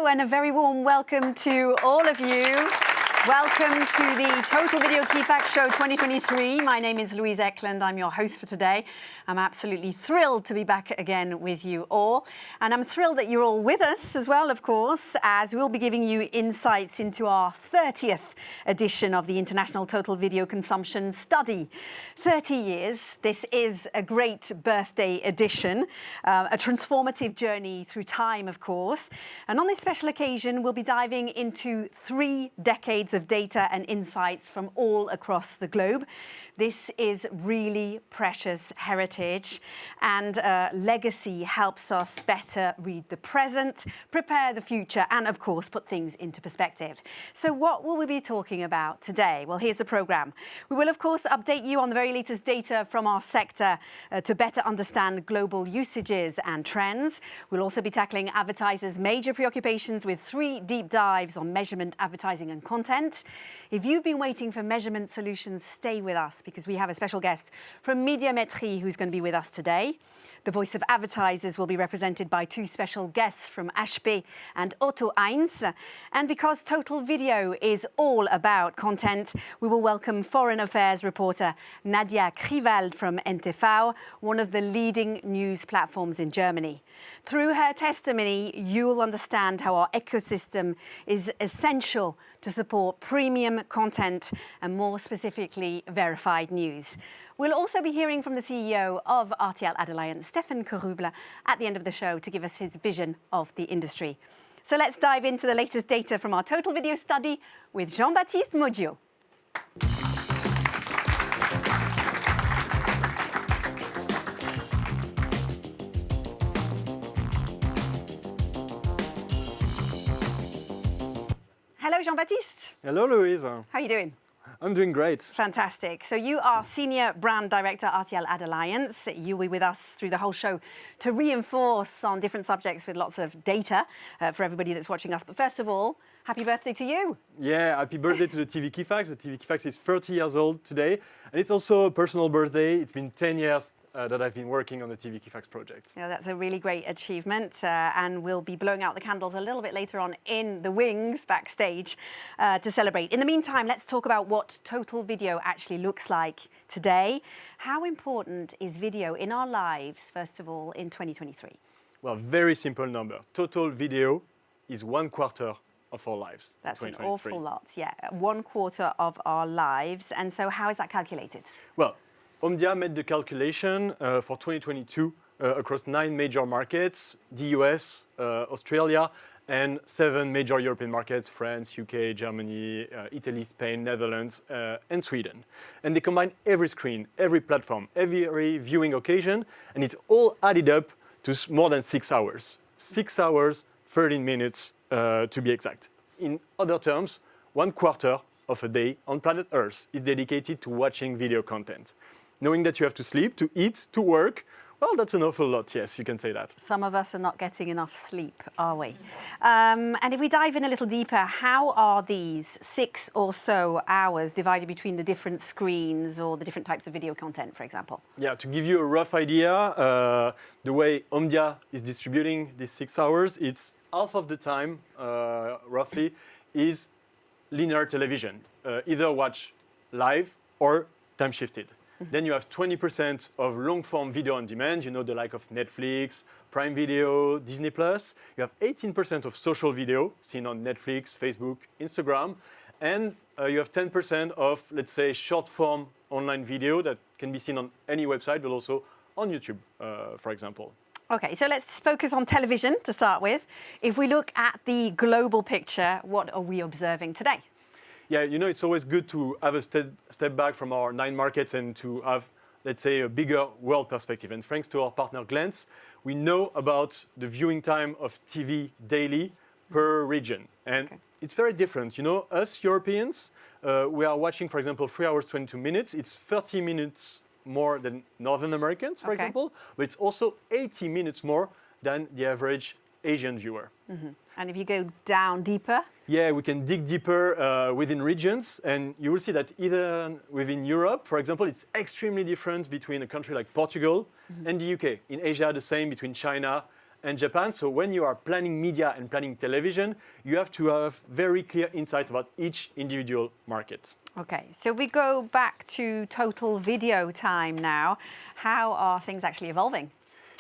and a very warm welcome to all of you. Welcome to the Total Video Key Facts Show 2023. My name is Louise Eklund. I'm your host for today. I'm absolutely thrilled to be back again with you all. And I'm thrilled that you're all with us as well, of course, as we'll be giving you insights into our 30th edition of the International Total Video Consumption Study. 30 years. This is a great birthday edition, a transformative journey through time, of course. And on this special occasion, we'll be diving into 3 decades of data and insights from all across the globe. This is really precious heritage, and legacy helps us better read the present, prepare the future, and of course put things into perspective. So what will we be talking about today? Well, here's the program. We will of course update you on the very latest data from our sector to better understand global usages and trends. We'll also be tackling advertisers' major preoccupations with 3 deep dives on measurement, advertising, and content. If you've been waiting for measurement solutions, stay with us because we have a special guest from Médiamétrie who's going to be with us today. The voice of advertisers will be represented by 2 special guests from HP and Auto1. And because Total Video is all about content, we will welcome Foreign Affairs reporter Nadia Krivald from NTV, one of the leading news platforms in Germany. Through her testimony, you'll understand how our ecosystem is essential to support premium content and more specifically verified news. We'll also be hearing from the CEO of RTL AdAlliance, Stefan Koruble, at the end of the show to give us his vision of the industry. So let's dive into the latest data from our Total Video study with Jean-Baptiste Moggio. Hello, Jean-Baptiste. Hello, Louise. How are you doing? I'm doing great. Fantastic. So you are Senior Brand Director, RTL AdAlliance. You'll be with us through the whole show to reinforce on different subjects with lots of data for everybody that's watching us. But first of all, happy birthday to you. Yeah, happy birthday to the TV Key Facts. The TV Key Facts is 30 years old today. And it's also a personal birthday. It's been 10 years that I've been working on the TV Key Facts project. Yeah, that's a really great achievement. And we'll be blowing out the candles a little bit later on in the wings backstage to celebrate. In the meantime, let's talk about what Total Video actually looks like today. How important is video in our lives, first of all, in 2023? Well, very simple number. Total Video is 1/4 of our lives. That's an awful lot, yeah. 1/4 of our lives. And so how is that calculated? Well, Omdia made the calculation for 2022 across 9 major markets, the US, Australia, and 7 major European markets, France, UK, Germany, Italy, Spain, Netherlands, and Sweden. And they combine every screen, every platform, every viewing occasion, and it's all added up to more than 6 hours. 6 hours, 13 minutes to be exact. In other terms, 1/4 of a day on planet Earth is dedicated to watching video content. Knowing that you have to sleep, to eat, to work, well, that's an awful lot, yes, you can say that. Some of us are not getting enough sleep, are we? And if we dive in a little deeper, how are these 6 or so hours divided between the different screens or the different types of video content, for example? Yeah, to give you a rough idea, the way Omdia is distributing these 6 hours, it's half of the time, roughly, is linear television. Either watch live or time shifted. Then you have 20% of long-form video on demand, you know, the like of Netflix, Prime Video, Disney+. You have 18% of social video seen on Netflix, Facebook, Instagram. And you have 10% of, let's say, short-form online video that can be seen on any website, but also on YouTube, for example. Okay, so let's focus on television to start with. If we look at the global picture, what are we observing today? Yeah, you know, it's always good to have a step back from our 9 markets and to have, let's say, a bigger world perspective. And thanks to our partner Glance, we know about the viewing time of TV daily per region. And it's very different. You know, us Europeans, we are watching, for example, 3 hours, 22 minutes. It's 30 minutes more than Northern Americans, for example. But it's also 80 minutes more than the average Asian viewer. And if you go down deeper? Yeah, we can dig deeper within regions, and you will see that either within Europe, for example, it's extremely different between a country like Portugal and the UK. In Asia, the same between China and Japan. So when you are planning media and planning television, you have to have very clear insights about each individual market. Okay, so we go back to total video time now. How are things actually evolving?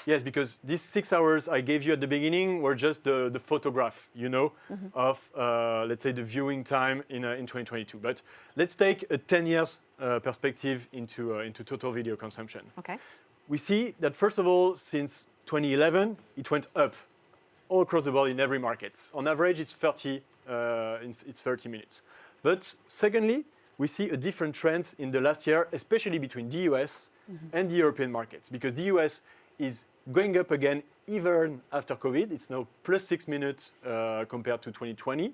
Yes, because these 6 hours I gave you at the beginning were just the photograph, of, let's say, the viewing time in 2022. But let's take a 10 years perspective into total video consumption. Okay. We see that, first of all, since 2011, it went up all across the world in every market. On average, it's 30 minutes. But secondly, we see a different trend in the last year, especially between the US and the European markets, because the US is going up again even after COVID. It's now plus 6 minutes compared to 2020,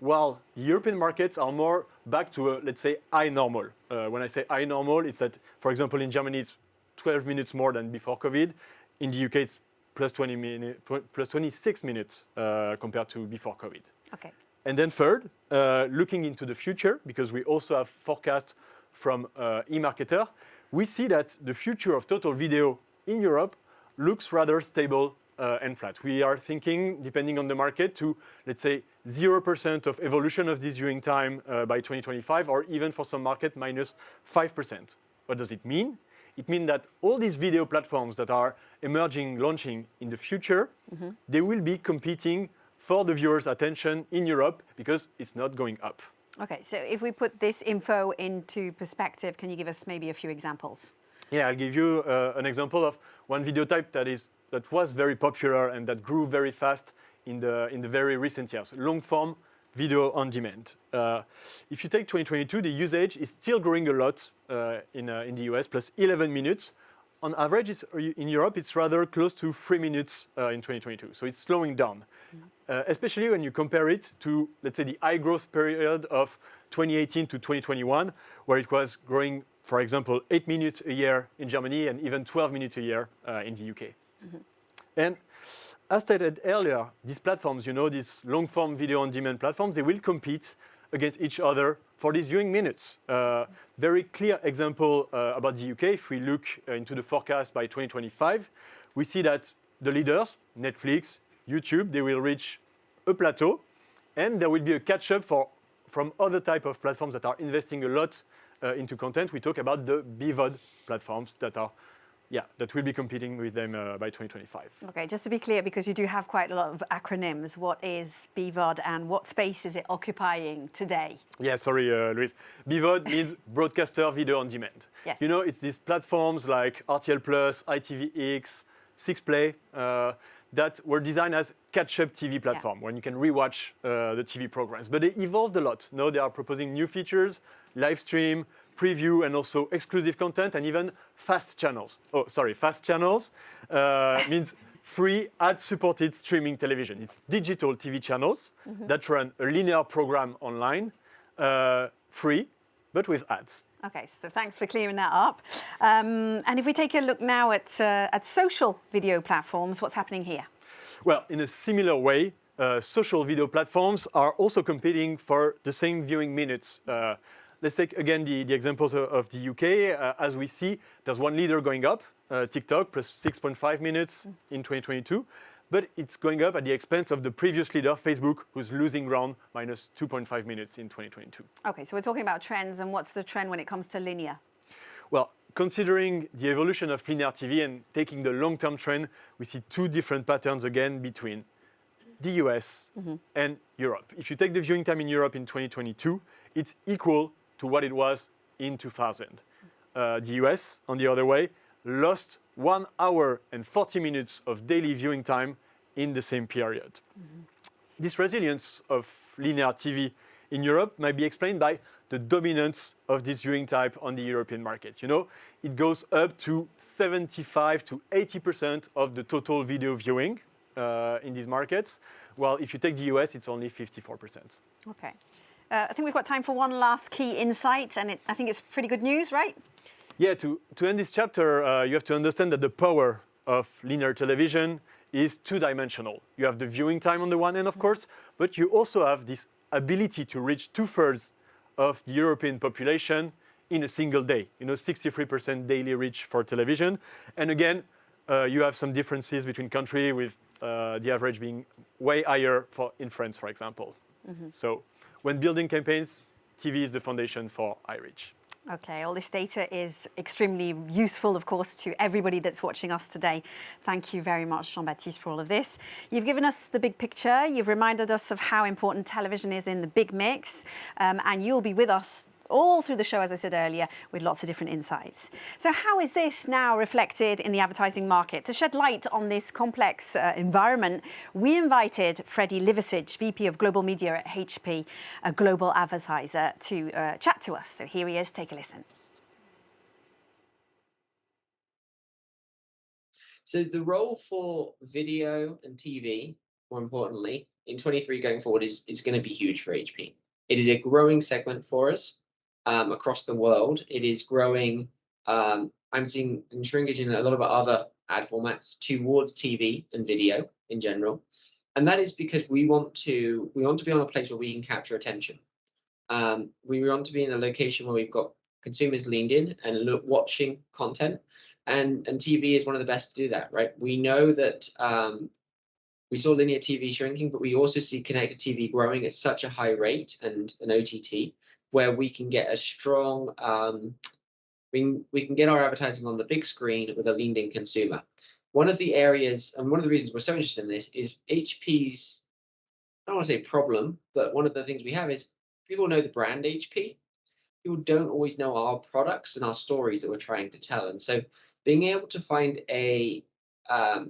while the European markets are more back to, let's say, high normal. When I say high normal, it's that, for example, in Germany, it's 12 minutes more than before COVID. In the UK, it's plus 26 minutes compared to before COVID. Okay. And then third, looking into the future, because we also have forecasts from eMarketer, we see that the future of total video in Europe looks rather stable and flat. We are thinking, depending on the market, to, let's say, 0% of evolution of this viewing time by 2025, or even for some market, minus 5%. What does it mean? It means that all these video platforms that are emerging, launching in the future, they will be competing for the viewer's attention in Europe because it's not going up. Okay, so if we put this info into perspective, can you give us maybe a few examples? Yeah, I'll give you an example of one video type that was very popular and that grew very fast in the very recent years, long-form video on demand. If you take 2022, the usage is still growing a lot in the US, plus 11 minutes. On average, in Europe, it's rather close to 3 minutes in 2022. So it's slowing down, especially when you compare it to, let's say, the high growth period of 2018 to 2021, where it was growing, for example, 8 minutes a year in Germany and even 12 minutes a year in the UK. And as stated earlier, these platforms, these long-form video on-demand platforms, they will compete against each other for these viewing minutes. Very clear example about the UK. If we look into the forecast by 2025, we see that the leaders, Netflix, YouTube, they will reach a plateau, and there will be a catch-up from other type of platforms that are investing a lot into content. We talk about the BVOD platforms that will be competing with them by 2025. Okay, just to be clear, because you do have quite a lot of acronyms, what is BVOD and what space is it occupying today? Yeah, sorry, Louise. BVOD means Broadcaster Video on Demand. Yes. It's these platforms like RTL+, ITVX, 6play, that were designed as catch-up TV platform, when you can rewatch the TV programs. But they evolved a lot. Now they are proposing new features, live stream, preview, and also exclusive content, and even fast channels. Fast channels means free ad-supported streaming television. It's digital TV channels that run a linear program online, free, but with ads. Okay, so thanks for clearing that up. And if we take a look now at social video platforms, what's happening here? Well, in a similar way, social video platforms are also competing for the same viewing minutes. Let's take again the examples of the UK. As we see, there's one leader going up, TikTok, plus 6.5 minutes in 2022. But it's going up at the expense of the previous leader, Facebook, who's losing ground, minus 2.5 minutes in 2022. Okay, so we're talking about trends, and what's the trend when it comes to linear? Well, considering the evolution of linear TV and taking the long-term trend, we see two different patterns again between the US and Europe. If you take the viewing time in Europe in 2022, it's equal to what it was in 2000. The US, on the other way, lost 1 hour and 40 minutes of daily viewing time in the same period. This resilience of linear TV in Europe might be explained by the dominance of this viewing type on the European market. It goes up to 75 to 80% of the total video viewing in these markets, while if you take the US, it's only 54%. Okay. I think we've got time for one last key insight, and I think it's pretty good news, right? Yeah, to end this chapter, you have to understand that the power of linear television is two-dimensional. You have the viewing time on the one hand, of course, but you also have this ability to reach 2/3 of the European population in a single day. 63% daily reach for television. And again, you have some differences between countries with the average being way higher in France, for example. So when building campaigns, TV is the foundation for high reach. Okay, all this data is extremely useful, of course, to everybody that's watching us today. Thank you very much, Jean-Baptiste, for all of this. You've given us the big picture. You've reminded us of how important television is in the big mix, and you'll be with us all through the show, as I said earlier, with lots of different insights. So how is this now reflected in the advertising market? To shed light on this complex environment, we invited Freddie Liversidge, VP of Global Media at HP, a global advertiser, to chat to us. So here he is, take a listen. So the role for video and TV, more importantly, in 23 going forward is going to be huge for HP. It is a growing segment for us. Across the world, it is growing. I'm seeing shrinkage in a lot of other ad formats towards TV and video in general, and that is because we want to be on a place where we can capture attention. We want to be in a location where we've got consumers leaned in and watching content, and TV is one of the best to do that. Right? We know that we saw linear TV shrinking, but we also see connected TV growing at such a high rate, and an OTT, where we can get a strong, we can get our advertising on the big screen with a leaned-in consumer. One of the areas, and one of the reasons we're so interested in this, is HP's, I don't want to say problem, but one of the things we have is people know the brand HP. People don't always know our products and our stories that we're trying to tell. And so being able to find a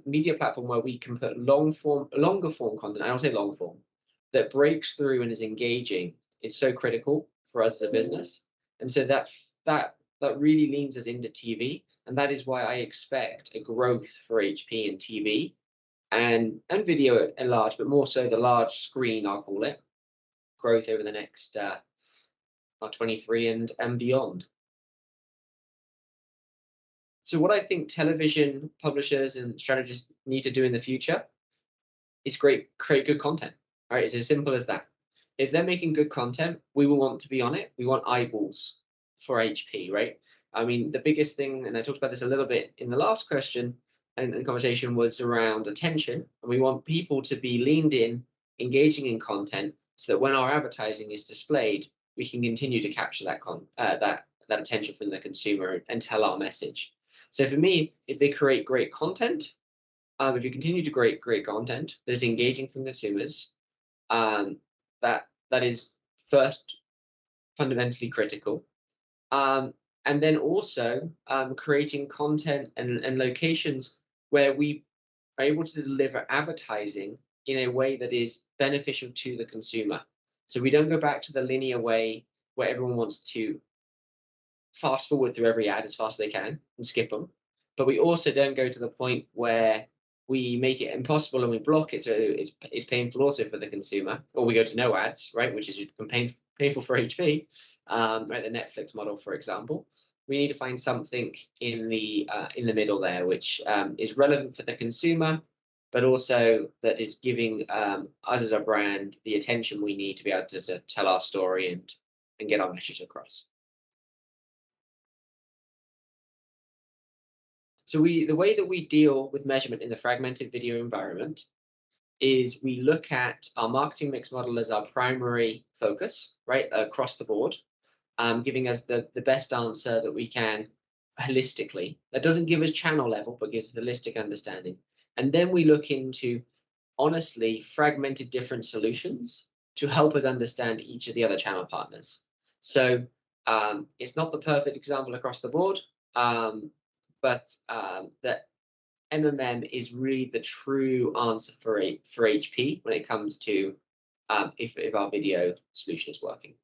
media platform where we can put longer form content, I don't say long form, that breaks through and is engaging, is so critical for us as a business. And so that really leans us into TV, and that is why I expect a growth for HP in TV and video at large, but more so the large screen, I'll call it, growth over the next 23 and beyond. So what I think television publishers and strategists need to do in the future is create good content. All right, it's as simple as that. If they're making good content, we will want to be on it. We want eyeballs for HP, right? I mean, the biggest thing, and I talked about this a little bit in the last question and conversation, was around attention. And we want people to be leaned in, engaging in content, so that when our advertising is displayed, we can continue to capture that attention from the consumer and tell our message. So for me, if they create great content, if you continue to create great content that is engaging from consumers, that is first fundamentally critical. And then also creating content and locations where we are able to deliver advertising in a way that is beneficial to the consumer. So we don't go back to the linear way where everyone wants to fast forward through every ad as fast as they can and skip them. But we also don't go to the point where we make it impossible and we block it, so it's painful also for the consumer, or we go to no ads, right, which is painful for HP, right, the Netflix model, for example. We need to find something in the middle there, which is relevant for the consumer, but also that is giving us as a brand the attention we need to be able to tell our story and get our message across. So the way that we deal with measurement in the fragmented video environment is we look at our marketing mix model as our primary focus, right, across the board, giving us the best answer that we can holistically. That doesn't give us channel level, but gives us holistic understanding. And then we look into, honestly, fragmented different solutions to help us understand each of the other channel partners. So it's not the perfect example across the board, but that MMM is really the true answer for HP when it comes to if our video solution is working.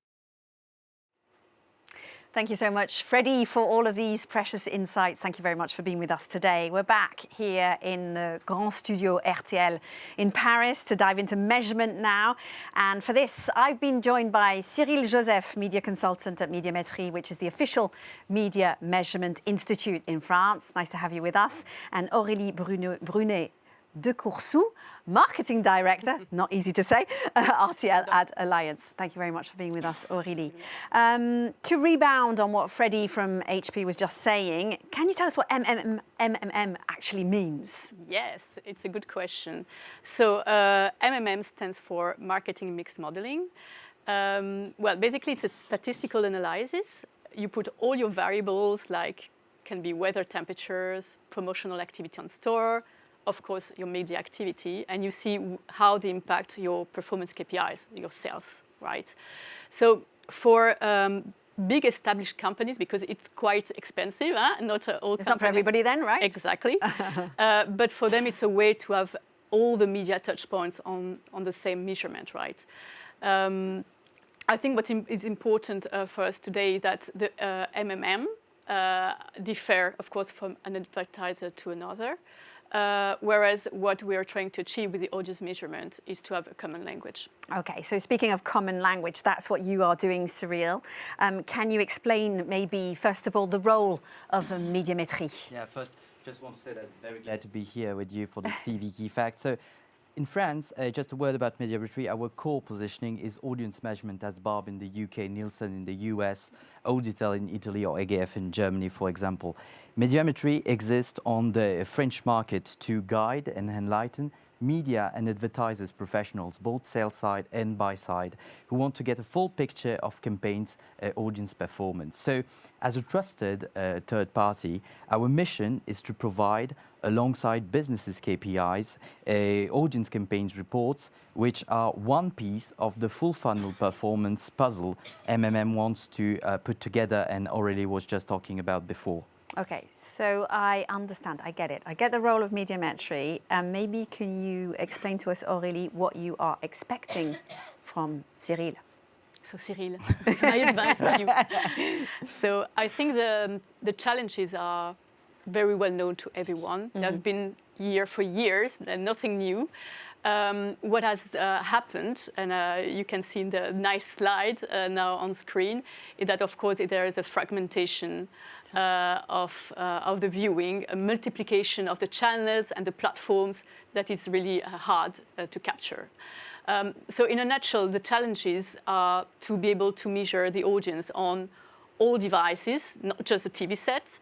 Thank you so much, Freddie, for all of these precious insights. Thank you very much for being with us today. We're back here in the Grand Studio RTL in Paris to dive into measurement now. And for this, I've been joined by Cyril Joseph, media consultant at Médiamétrie, which is the official media measurement institute in France. Nice to have you with us. And Aurélie Brunet, de Coursou, Marketing Director, not easy to say, RTL AdAlliance. Thank you very much for being with us, Aurélie. To rebound on what Freddie from HP was just saying, can you tell us what MMM actually means? Yes, it's a good question. So MMM stands for Marketing Mix Modeling. Well, basically it's a statistical analysis. You put all your variables, like can be weather, temperatures, promotional activity on store, of course your media activity, and you see how they impact your performance KPIs, your sales, right? So for big established companies, because it's quite expensive, not all It's not for everybody then, right? Exactly. But for them it's a way to have all the media touch points on the same measurement, right? I think what is important for us today is that the MMM differ, of course, from an advertiser to another, whereas what we are trying to achieve with the audience measurement is to have a common language. Okay, so speaking of common language, that's what you are doing, Cyril. Can you explain maybe, first of all, the role of médiamétrie? Yeah, first, just want to say that I'm very glad to be here with you for this TV Key Fact. So, in France, just a word about médiamétrie, our core positioning is audience measurement as Barb in the UK, Nielsen in the US, Auditel in Italy, or EGF in Germany, for example. Médiamétrie exists on the French market to guide and enlighten media and advertisers professionals, both sales side and buy side, who want to get a full picture of campaigns' audience performance. So, as a trusted third party, our mission is to provide, alongside businesses' KPIs, audience campaigns reports, which are one piece of the full funnel performance puzzle MMM wants to put together, and Aurélie was just talking about before. Okay, so I understand, I get it. I get the role of médiamétrie. Maybe can you explain to us, Aurélie, what you are expecting from Cyril? So Cyril, my advice to you. So I think the challenges are very well known to everyone. Mm-hmm. They've been here for years, they're nothing new. What has happened, and you can see in the nice slide now on screen, is that of course there is a fragmentation of the viewing, a multiplication of the channels and the platforms that is really hard to capture. So in a nutshell, the challenges are to be able to measure the audience on all devices, not just a TV set,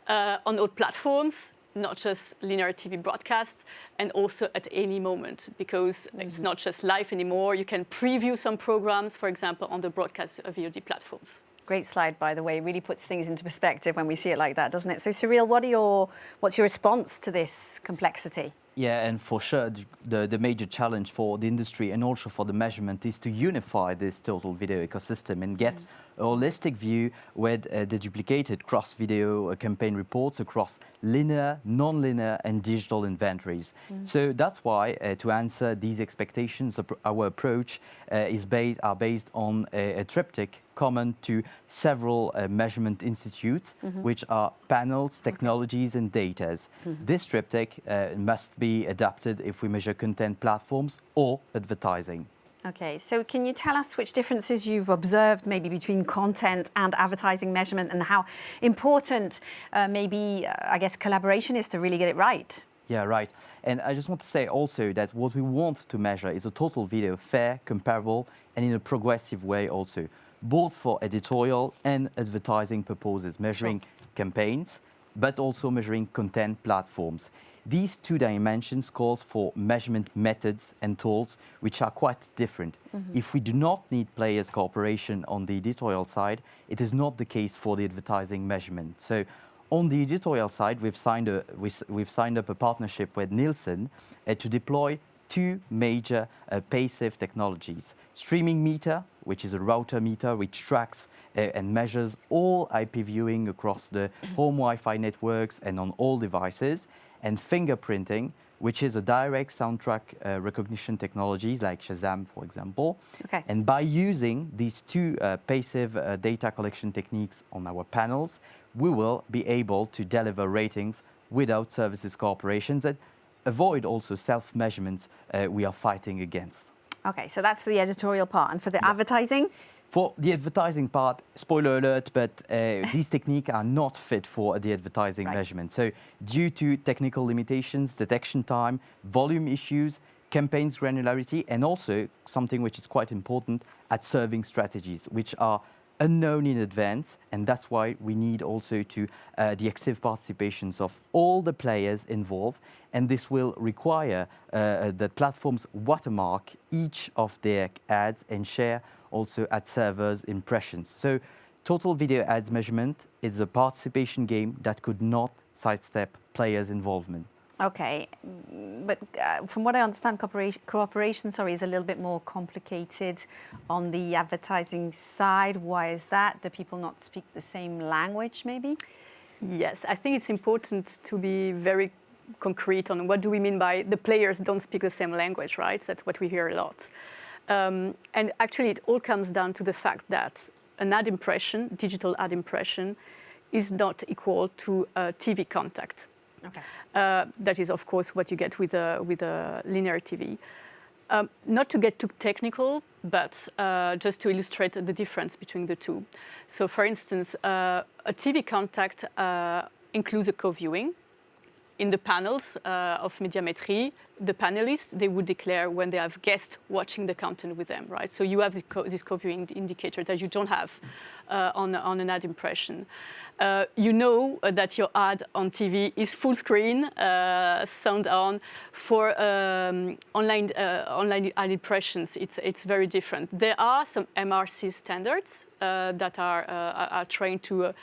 on all platforms, not just linear TV broadcasts, and also at any moment, because it's not just live anymore. You can preview some programs, for example, on the broadcast VOD platforms. Great slide, by the way. Really puts things into perspective when we see it like that, doesn't it? So, Cyril, what's your response to this complexity? Yeah, and for sure, the major challenge for the industry and also for the measurement is to unify this total video ecosystem and get a holistic view with the duplicated cross-video campaign reports across linear, non-linear, and digital inventories. So that's why, to answer these expectations, our approach is based on a triptych common to several measurement institutes, which are panels, technologies, and datas. This triptych must be adapted if we measure content platforms or advertising. Okay, so can you tell us which differences you've observed maybe between content and advertising measurement, and how important I guess collaboration is to really get it right? Yeah, right. And I just want to say also that what we want to measure is a total video, fair, comparable, and in a progressive way also, both for editorial and advertising purposes, measuring campaigns, but also measuring content platforms. These two dimensions calls for measurement methods and tools which are quite different. If we do not need players' cooperation on the editorial side, it is not the case for the advertising measurement. So on the editorial side, we've signed up a partnership with Nielsen to deploy two major passive technologies. Streaming meter, which is a router meter which tracks and measures all IP viewing across the home Wi-Fi networks and on all devices, and fingerprinting, which is a direct soundtrack recognition technologies like Shazam, for example. Okay. And by using these two passive data collection techniques on our panels, we will be able to deliver ratings without services corporations and avoid also self-measurements we are fighting against. Okay, so that's for the editorial part. And for the advertising? For the advertising part, spoiler alert, but these techniques are not fit for the advertising measurement. So due to technical limitations, detection time, volume issues, campaigns granularity, and also something which is quite important, ad serving strategies, which are unknown in advance, and that's why we need also to the active participations of all the players involved, and this will require that platforms watermark each of their ads and share also ad servers' impressions. So total video ads measurement is a participation game that could not sidestep players' involvement. Okay, but from what I understand, cooperation, is a little bit more complicated on the advertising side. Why is that? Do people not speak the same language, maybe? Yes, I think it's important to be very concrete on what do we mean by the players don't speak the same language, right? That's what we hear a lot. And actually, it all comes down to the fact that an ad impression, digital ad impression, is not equal to a TV contact. Okay. That is, of course, what you get with a linear TV. Not to get too technical, but just to illustrate the difference between the two. So, for instance, a TV contact includes a co-viewing. In the panels of Médiamétrie, the panelists, they would declare when they have guests watching the content with them, right? So you have this co-viewing indicator that you don't have on an ad impression. You know that your ad on TV is full screen, sound on. For online ad impressions, it's very different. There are some MRC standards that are trying to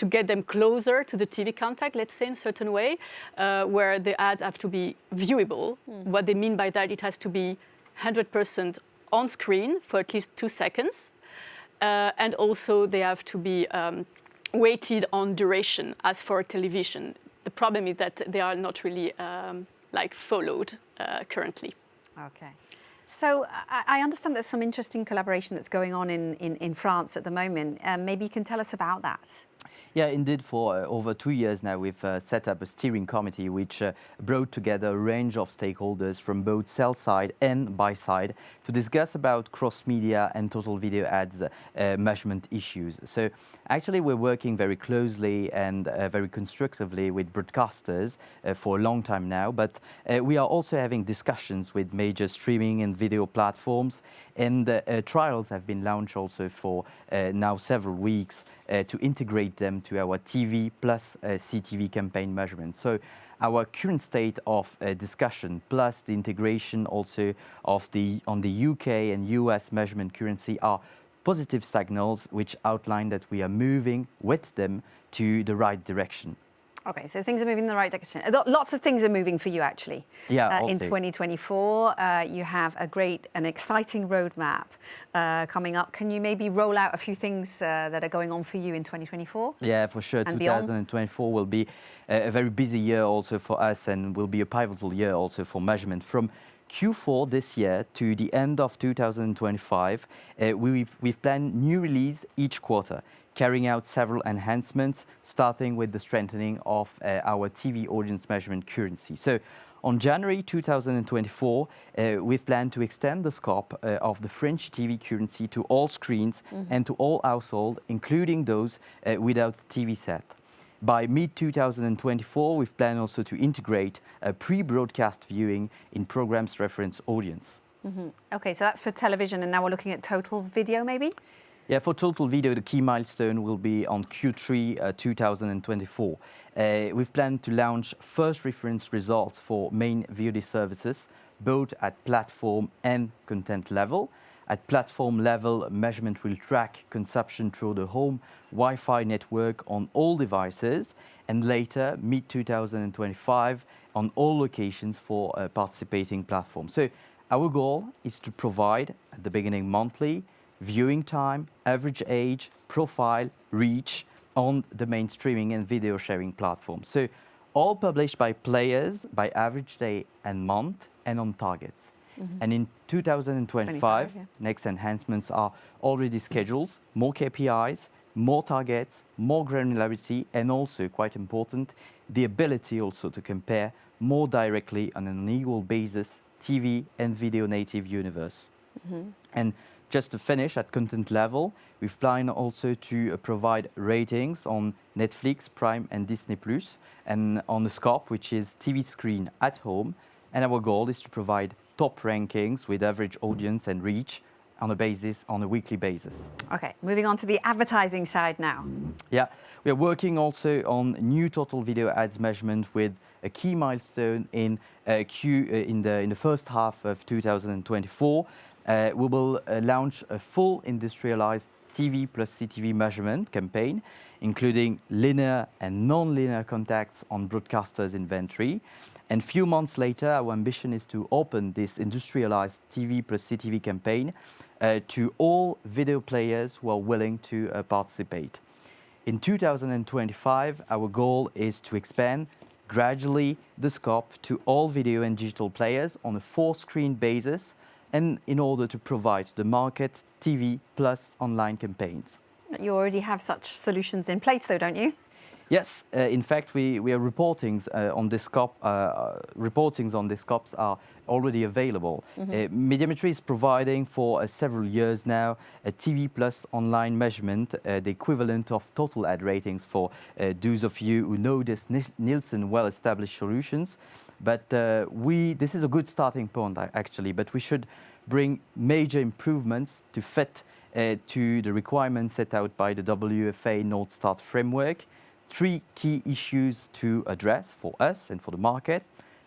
get them closer to the TV contact, let's say, in a certain way, where the ads have to be viewable. What they mean by that, it has to be 100% on screen for at least 2 seconds. And also they have to be weighted on duration as for television. The problem is that they are not really followed currently. Okay. So I understand there's some interesting collaboration that's going on in France at the moment. Maybe you can tell us about that. Yeah, indeed, for over 2 years now, we've set up a steering committee which brought together a range of stakeholders from both sell side and buy side to discuss about cross-media and total video ads measurement issues. So actually, we're working very closely and very constructively with broadcasters for a long time now, but we are also having discussions with major streaming and video platforms, and trials have been launched also for now several weeks to integrate them to our TV plus CTV campaign measurement. So our current state of discussion plus the integration also of on the UK and US measurement currency are positive signals which outline that we are moving with them to the right direction. Okay, so things are moving in the right direction. Lots of things are moving for you, actually. Yeah, in 2024, you have a great and exciting roadmap coming up. Can you maybe roll out a few things that are going on for you in 2024? Yeah, for sure. 2024 will be a very busy year also for us, and will be a pivotal year also for measurement. From Q4 this year to the end of 2025, we've planned new release each quarter, carrying out several enhancements, starting with the strengthening of our TV audience measurement currency. So on January 2024, we've planned to extend the scope of the French TV currency to all screens and to all households, including those without TV set. By mid-2024, we've planned also to integrate a pre-broadcast viewing in programs' reference audience. Okay, so that's for television, and now we're looking at total video, maybe? Yeah, for total video, the key milestone will be on Q3 2024. We've planned to launch first reference results for main VOD services, both at platform and content level. At platform level, measurement will track consumption through the home Wi-Fi network on all devices, and later, mid-2025, on all locations for participating platforms. So our goal is to provide, at the beginning, monthly viewing time, average age, profile, reach on the main streaming and video sharing platforms. So all published by players by average day and month and on targets. And in 2025, next enhancements are already scheduled, more KPIs, more targets, more granularity, and also, quite important, the ability also to compare more directly on an equal basis TV and video native universe. And just to finish at content level, we've planned also to provide ratings on Netflix, Prime and Disney+, and on the scope, which is TV screen at home. And our goal is to provide top rankings with average audience and reach on a weekly basis. Okay, moving on to the advertising side now. Yeah, we are working also on new total video ads measurement with a key milestone in the first half of 2024. We will launch a full industrialized TV plus CTV measurement campaign, including linear and non-linear contacts on broadcasters' inventory. And few months later, our ambition is to open this industrialized TV plus CTV campaign to all video players who are willing to participate. In 2025, our goal is to expand gradually the scope to all video and digital players on a 4-screen basis, and in order to provide the market TV plus online campaigns. You already have such solutions in place though, don't you? Yes, in fact, we are reportings on this scope. Reportings on these scopes are already available. Médiamétrie is providing for several years now a TV plus online measurement, the equivalent of total ad ratings for those of you who know this Nielsen well-established solutions. But this is a good starting point actually. But we should bring major improvements to fit to the requirements set out by the WFA North Star framework. 3 key issues to address for us and for the market.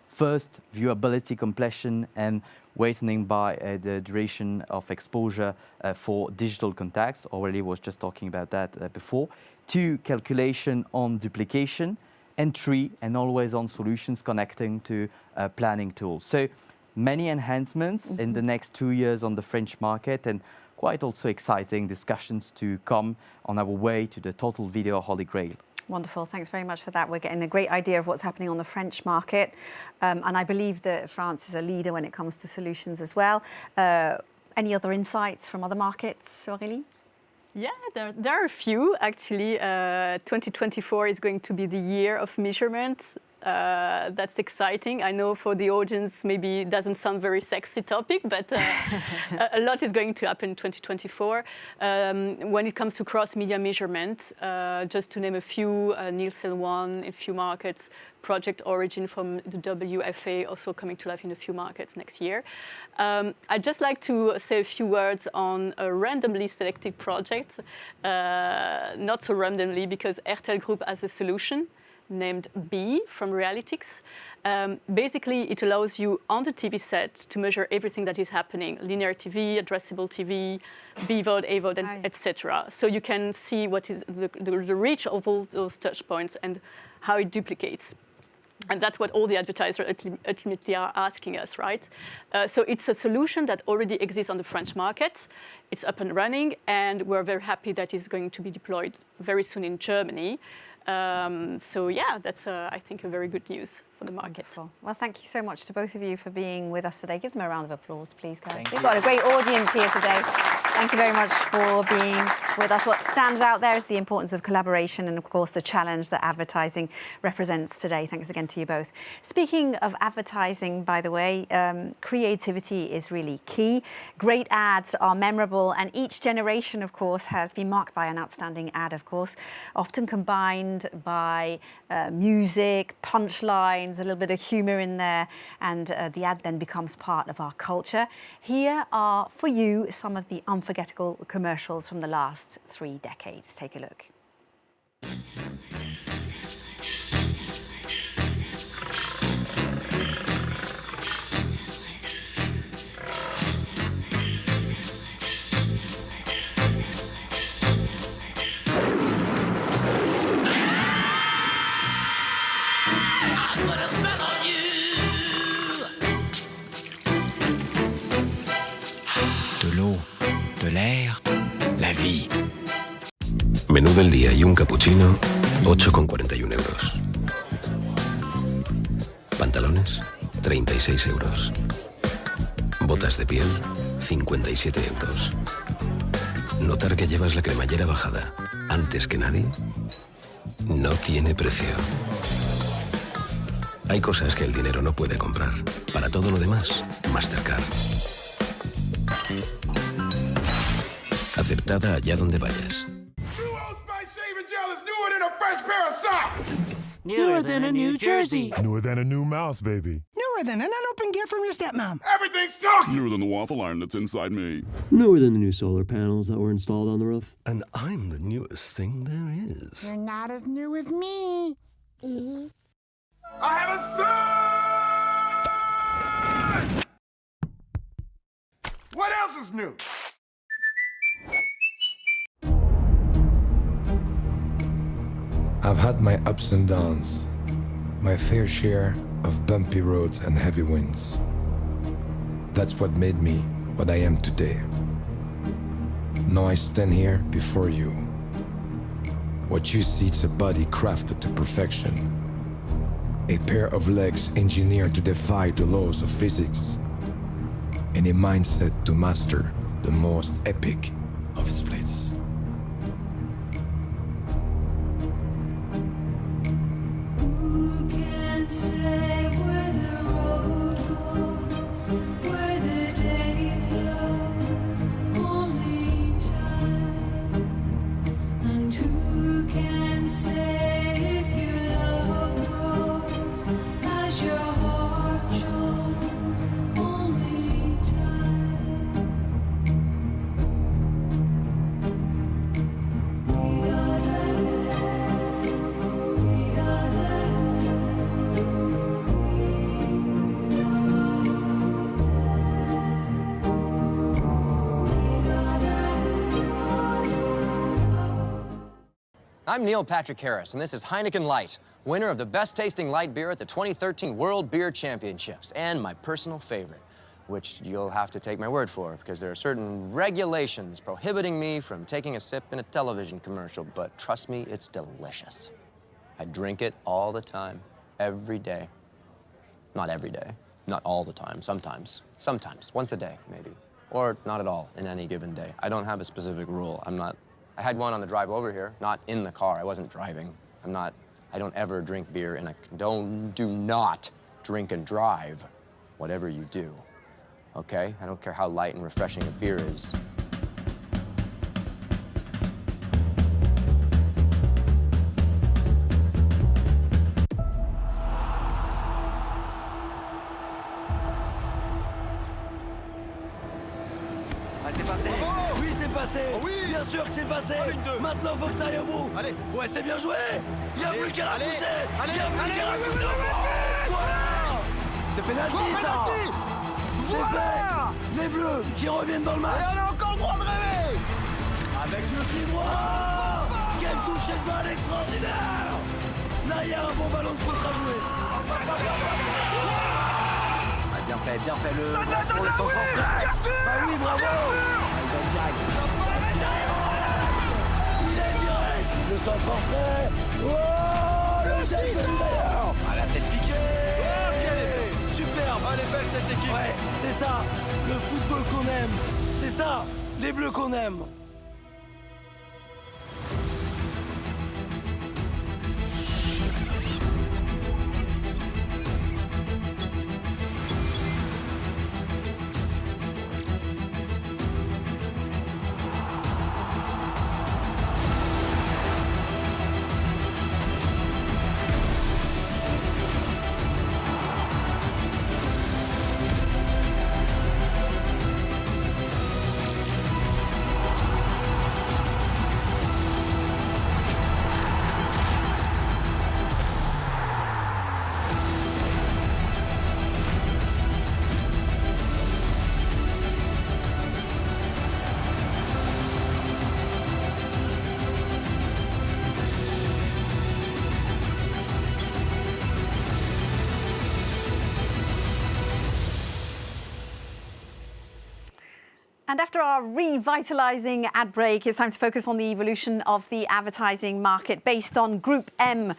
First, viewability completion and weighting by the duration of exposure for digital contacts. Already was just talking about that before. 2, calculation on duplication. And 3, and always-on solutions connecting to planning tools. So many enhancements in the next 2 years on the French market, and quite also exciting discussions to come on our way to the total video holy grail. Wonderful, thanks very much for that. We're getting a great idea of what's happening on the French market. And I believe that France is a leader when it comes to solutions as well. Any other insights from other markets, Aurélie? Yeah, there are a few actually. 2024 is going to be the year of measurement. That's exciting. I know for the audience maybe it doesn't sound very sexy topic, but a lot is going to happen in 2024. When it comes to cross-media measurement, just to name a few, Nielsen One in a few markets, Project Origin from the WFA also coming to life in a few markets next year. I'd just like to say a few words on a randomly selected project, not so randomly because RTL Group has a solution named B from Realytics. Basically, it allows you on the TV set to measure everything that is happening, linear TV, addressable TV, BVOD, AVOD, etc. So you can see what is the reach of all those touch points and how it duplicates. And that's what all the advertisers ultimately are asking us, right? So it's a solution that already exists on the French market. It's up and running, and we're very happy that it's going to be deployed very soon in Germany. So yeah, that's I think a very good news for the market. Wonderful. Well, thank you so much to both of you for being with us today. Give them a round of applause, please, guys. Thank We've you. got a great audience here today. Thank you very much for being with us. What stands out there is the importance of collaboration and, of course, the challenge that advertising represents today. Thanks again to you both. Speaking of advertising, by the way, creativity is really key. Great ads are memorable, and each generation, of course, has been marked by an outstanding ad, of course, often combined by music, punchlines, a little bit of humour in there, and the ad then becomes part of our culture. Here are, for you, some of the unforgettable commercials from the last 3 decades. Take a look. De l'eau, de l'air, la vie. Menú del día y un cappuccino, 8,41 euros. Pantalones, 36 euros. Botas de piel, 57 euros. Notar que llevas la cremallera bajada antes que nadie no tiene precio. Hay cosas que el dinero no puede comprar. Para todo lo demás, Mastercard. aceptada allá donde vayas. New Old Spice shaving gel is newer than a fresh pair of socks. Newer than a New Jersey. Newer than a new mouse, baby. Newer than an unopened gift from your stepmom. Everything's talking. Newer than the waffle iron that's inside me. Newer than the new solar panels that were installed on the roof. And I'm the newest thing there is. You're not as new as me. I have a son. What else is new? I've had my ups and downs, my fair share of bumpy roads and heavy winds. That's what made me what I am today. Now I stand here before you. What you see is a body crafted to perfection, a pair of legs engineered to defy the laws of physics, and a mindset to master the most epic of splits. I'm Neil Patrick Harris, and this is Heineken Light, winner of the best tasting light beer at the 2013 World Beer Championships, and my personal favorite, which you'll have to take my word for, because there are certain regulations prohibiting me from taking a sip in a television commercial, but trust me, it's delicious. I drink it all the time, every day. Not every day, not all the time, sometimes, once a day, maybe, or not at all in any given day. I don't have a specific rule. I had one on the drive over here, not in the car. I wasn't driving. I don't ever drink beer, and do not drink and drive, whatever you do, okay? I don't care how light and refreshing a beer is. C'est passé. Oui, c'est passé. Oui. Bien sûr que c'est passé. Maintenant, faut que ça aille au bout. Allez. Ouais, c'est bien joué. Il y a plus qu'à la pousser. Allez. Il y a plus qu'à la pousser. Voilà. C'est pénalty, ça. C'est fait. Les Bleus qui reviennent dans le match. Et on a encore le droit de rêver. Avec le pied droit. Quel toucher de balle extraordinaire. Là, il y a un bon ballon de contre à jouer. Bien fait, le pour le centre en prêt. Bah oui, bravo. Il est direct. Le centre en prêt. Oh, le geste de d'ailleurs. Ah, la tête piquée. Oh, quelle est superbe. Elle est belle cette équipe. Ouais, c'est ça, le football qu'on aime. C'est ça, les Bleus qu'on aime. And after our revitalising ad break, it's time to focus on the evolution of the advertising market based on Group M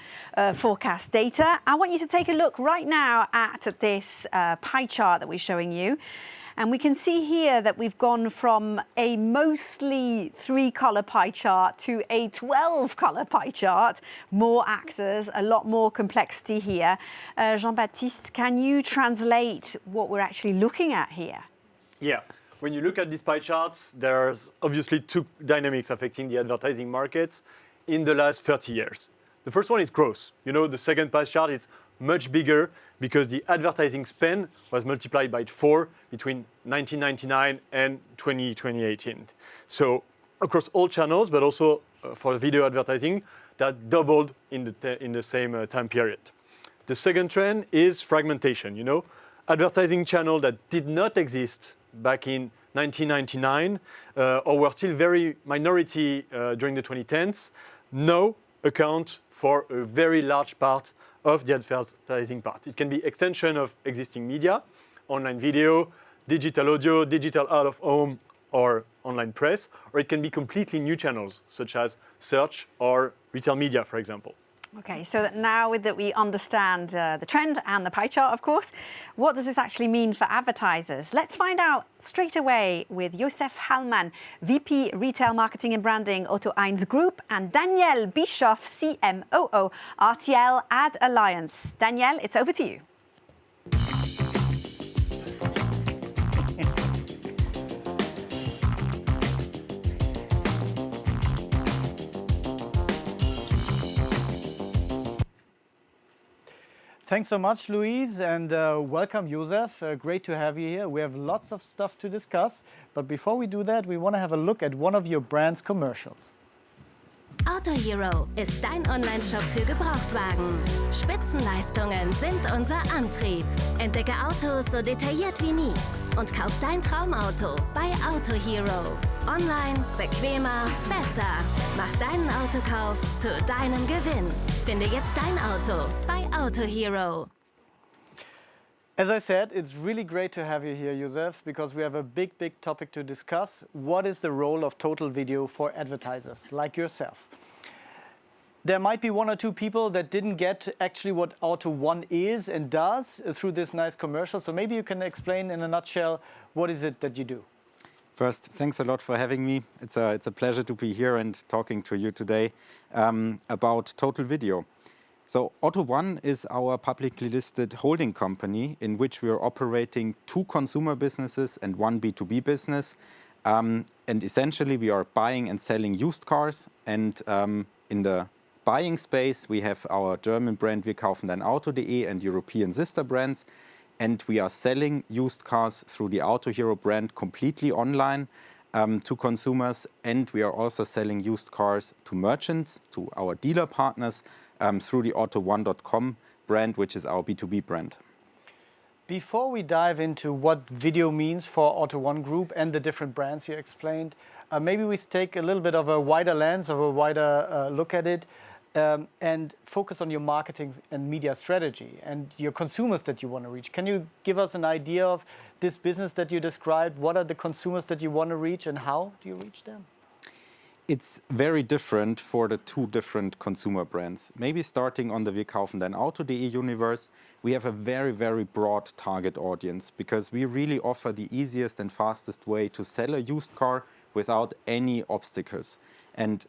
forecast data. I want you to take a look right now at this pie chart that we're showing you. And we can see here that we've gone from a mostly 3-colour pie chart to a 12-colour pie chart. More actors, a lot more complexity here. Jean-Baptiste, can you translate what we're actually looking at here? Yeah. when you look at these pie charts, there's obviously two dynamics affecting the advertising markets in the last 30 years. The first one is growth. You know, the second pie chart is much bigger because the advertising spend was multiplied by 4 between 1999 and 2018. So across all channels, but also for video advertising, that doubled in the same time period. The second trend is fragmentation. You know, advertising channels that did not exist back in 1999 or were still very minority during the 2010s now account for a very large part of the advertising part. It can be extension of existing media, online video, digital audio, digital out of home or online press, or it can be completely new channels such as search or retail media, for example. Okay, so that now that we understand the trend and the pie chart, of course, what does this actually mean for advertisers? Let's find out straight away with Josef Hallmann, VP Retail Marketing and Branding, AdAlliance Group, and Danielle Bischoff, CMOO, RTL AdAlliance. Danielle, it's over to you. Thanks so much, Louise, and welcome, Josef. Great to have you here. We have lots of stuff to discuss, but before we do that, we want to have a look at one of your brand's commercials. Auto Hero ist dein Online-Shop für Gebrauchtwagen. Spitzenleistungen sind unser Antrieb. Entdecke Autos so detailliert wie nie und kauf dein Traumauto bei Auto Hero. Online, bequemer, besser. Mach deinen Autokauf zu deinem Gewinn. Finde jetzt dein Auto bei Auto Hero. As I said, it's really great to have you here, Josef, because we have a big topic to discuss. What is the role of total video for advertisers like yourself? There might be one or two people that didn't get actually what Auto One is and does through this nice commercial. So maybe you can explain in a nutshell, what is it that you do? First, thanks a lot for having me. It's a pleasure to be here and talking to you today about total video. So Auto One is our publicly listed holding company in which we are operating 2 consumer businesses and 1 B2B business. And essentially we are buying and selling used cars. And in the buying space, we have our German brand Wir kaufen dein Auto.de and European sister brands. And we are selling used cars through the Auto Hero brand completely online to consumers. And we are also selling used cars to merchants, to our dealer partners, through the AutoOne.com brand, which is our B2B brand. Before we dive into what video means for Auto One Group and the different brands you explained, maybe we take a little bit of a wider lens, of a wider look at it, and focus on your marketing and media strategy and your consumers that you want to reach. Can you give us an idea of this business that you described? What are the consumers that you want to reach and how do you reach them? It's very different for the 2 different consumer brands. Maybe starting on the Wir kaufen dein Auto.de universe, we have a very broad target audience because we really offer the easiest and fastest way to sell a used car without any obstacles. And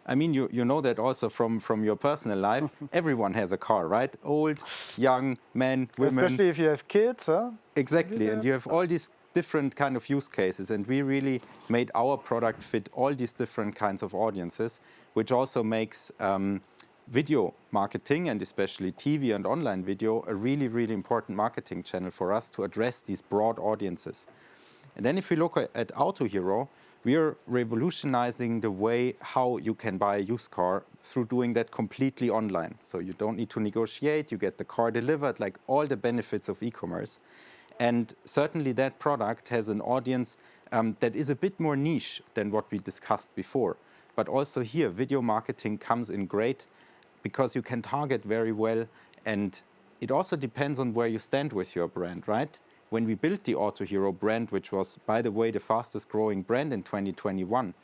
I mean, you know that also from your personal life. Everyone has a car, right? Old, young, men, women. Especially if you have kids, huh? Exactly, and you have all these different kind of use cases, and we really made our product fit all these different kinds of audiences, which also makes video marketing, and especially TV and online video, a really important marketing channel for us to address these broad audiences. And then if we look at Auto Hero, we are revolutionizing the way how you can buy a used car through doing that completely online. So you don't need to negotiate, you get the car delivered, like all the benefits of e-commerce. And certainly that product has an audience that is a bit more niche than what we discussed before. But also here, video marketing comes in great because you can target very well. And it also depends on where you stand with your brand, right? When we built the Auto Hero brand, which was, by the way, the fastest growing brand in 2021,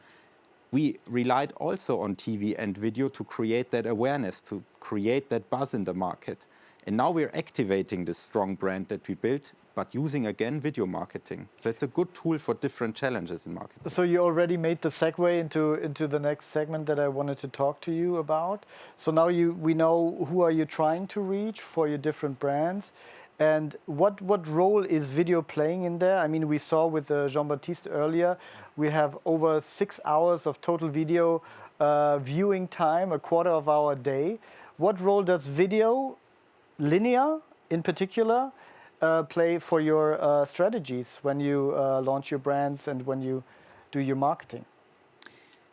we relied also on TV and video to create that awareness, to create that buzz in the market. And now we're activating this strong brand that we built, but using, again, video marketing. So it's a good tool for different challenges in marketing. So you already made the segue into the next segment that I wanted to talk to you about. So now we know who are you trying to reach for your different brands. And what role is video playing in there? I mean, we saw with Jean-Baptiste earlier, we have over 6 hours of total video viewing time, a quarter of our day. What role does video, linear in particular, play for your strategies when you launch your brands and when you do your marketing?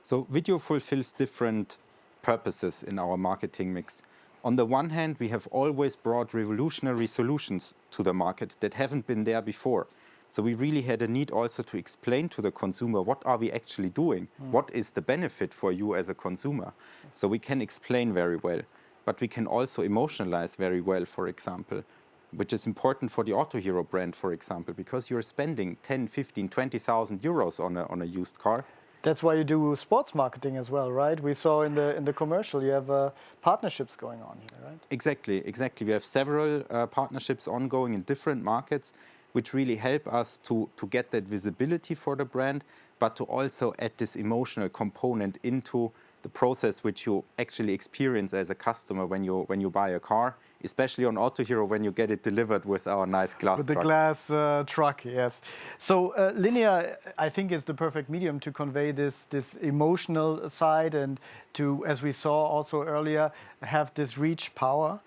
So video fulfills different purposes in our marketing mix. On the one hand, we have always brought revolutionary solutions to the market that haven't been there before. So we really had a need also to explain to the consumer, what are we actually doing? What is the benefit for you as a consumer? So we can explain very well, but we can also emotionalize very well, for example, which is important for the Autohero brand, for example, because you're spending 10, 15, 20,000 euros on a used car. That's why you do sports marketing as well, right? We saw in the commercial you have partnerships going on here, right? Exactly. We have several partnerships ongoing in different markets, which really help us to get that visibility for the brand, but to also add this emotional component into the process which you actually experience as a customer when you buy a car, especially on Autohero when you get it delivered with our nice glass with truck. the glass truck, yes. So linear, I think, is the perfect medium to convey this emotional side and to, as we saw also earlier, have this reach power.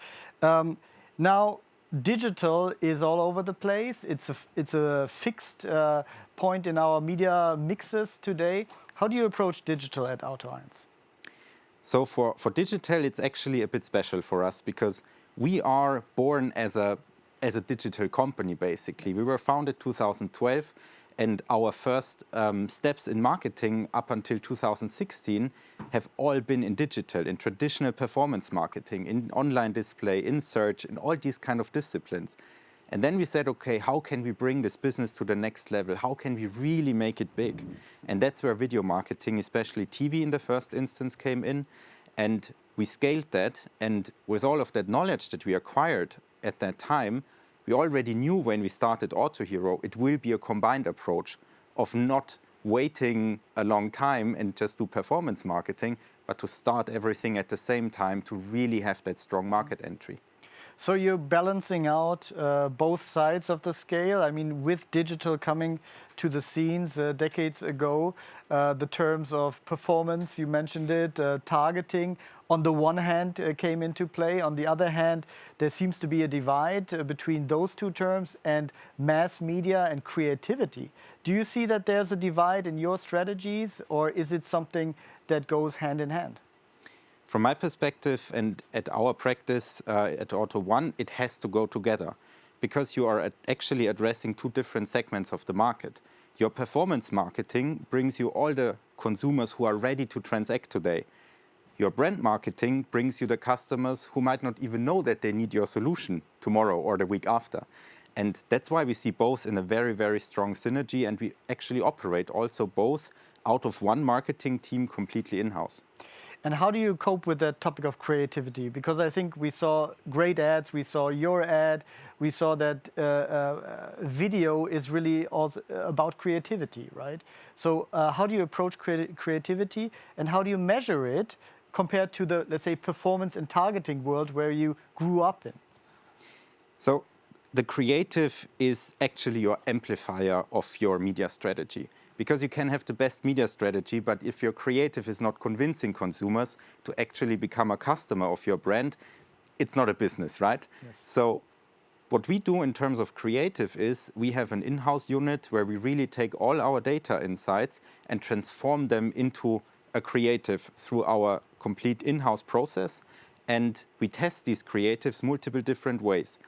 Now, digital is all over the place. It's a fixed point in our media mixes today. How do you approach digital at AdAlliance? So for digital, it's actually a bit special for us because we are born as a digital company, basically. We were founded 2012, and our first steps in marketing up until 2016 have all been in digital, in traditional performance marketing, in online display, in search, in all these kind of disciplines. And then we said, okay, how can we bring this business to the next level? How can we really make it big? And that's where video marketing, especially TV in the first instance, came in. And we scaled that. And with all of that knowledge that we acquired at that time, we already knew when we started Autohero, it will be a combined approach of not waiting a long time and just do performance marketing, but to start everything at the same time to really have that strong market entry. So you're balancing out both sides of the scale. I mean, with digital coming to the scenes decades ago, the terms of performance, you mentioned it, targeting, on the one hand came into play. On the other hand, there seems to be a divide between those two terms and mass media and creativity. Do you see that there's a divide in your strategies, or is it something that goes hand in hand? From my perspective and at our practice at Auto1, it has to go together because you are actually addressing two different segments of the market. Your performance marketing brings you all the consumers who are ready to transact today. Your brand marketing brings you the customers who might not even know that they need your solution tomorrow or the week after. And that's why we see both in a very, very strong synergy, and we actually operate also both out of one marketing team completely in-house. And how do you cope with that topic of creativity? Because I think we saw great ads, we saw your ad, we saw that video is really also about creativity, right? So how do you approach creativity and how do you measure it compared to the, let's say, performance and targeting world where you grew up in? So the creative is actually your amplifier of your media strategy. Because you can have the best media strategy, but if your creative is not convincing consumers to actually become a customer of your brand, it's not a business, right? Yes. So what we do in terms of creative is we have an in-house unit where we really take all our data insights and transform them into a creative through our complete in-house process. And we test these creatives multiple different ways.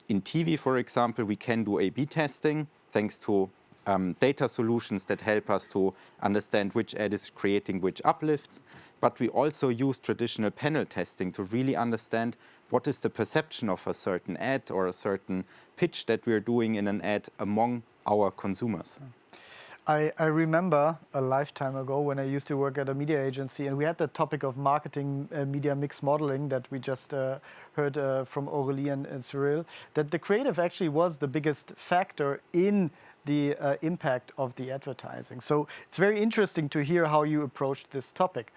In TV, for example, we can do A/B testing thanks to data solutions that help us to understand which ad is creating which uplifts. But we also use traditional panel testing to really understand what is the perception of a certain ad or a certain pitch that we're doing in an ad among our consumers. I remember a lifetime ago when I used to work at a media agency, and we had the topic of marketing media mix modeling that we just heard from Aurélie and Cyril, that the creative actually was the biggest factor in the impact of the advertising. So it's very interesting to hear how you approached this topic.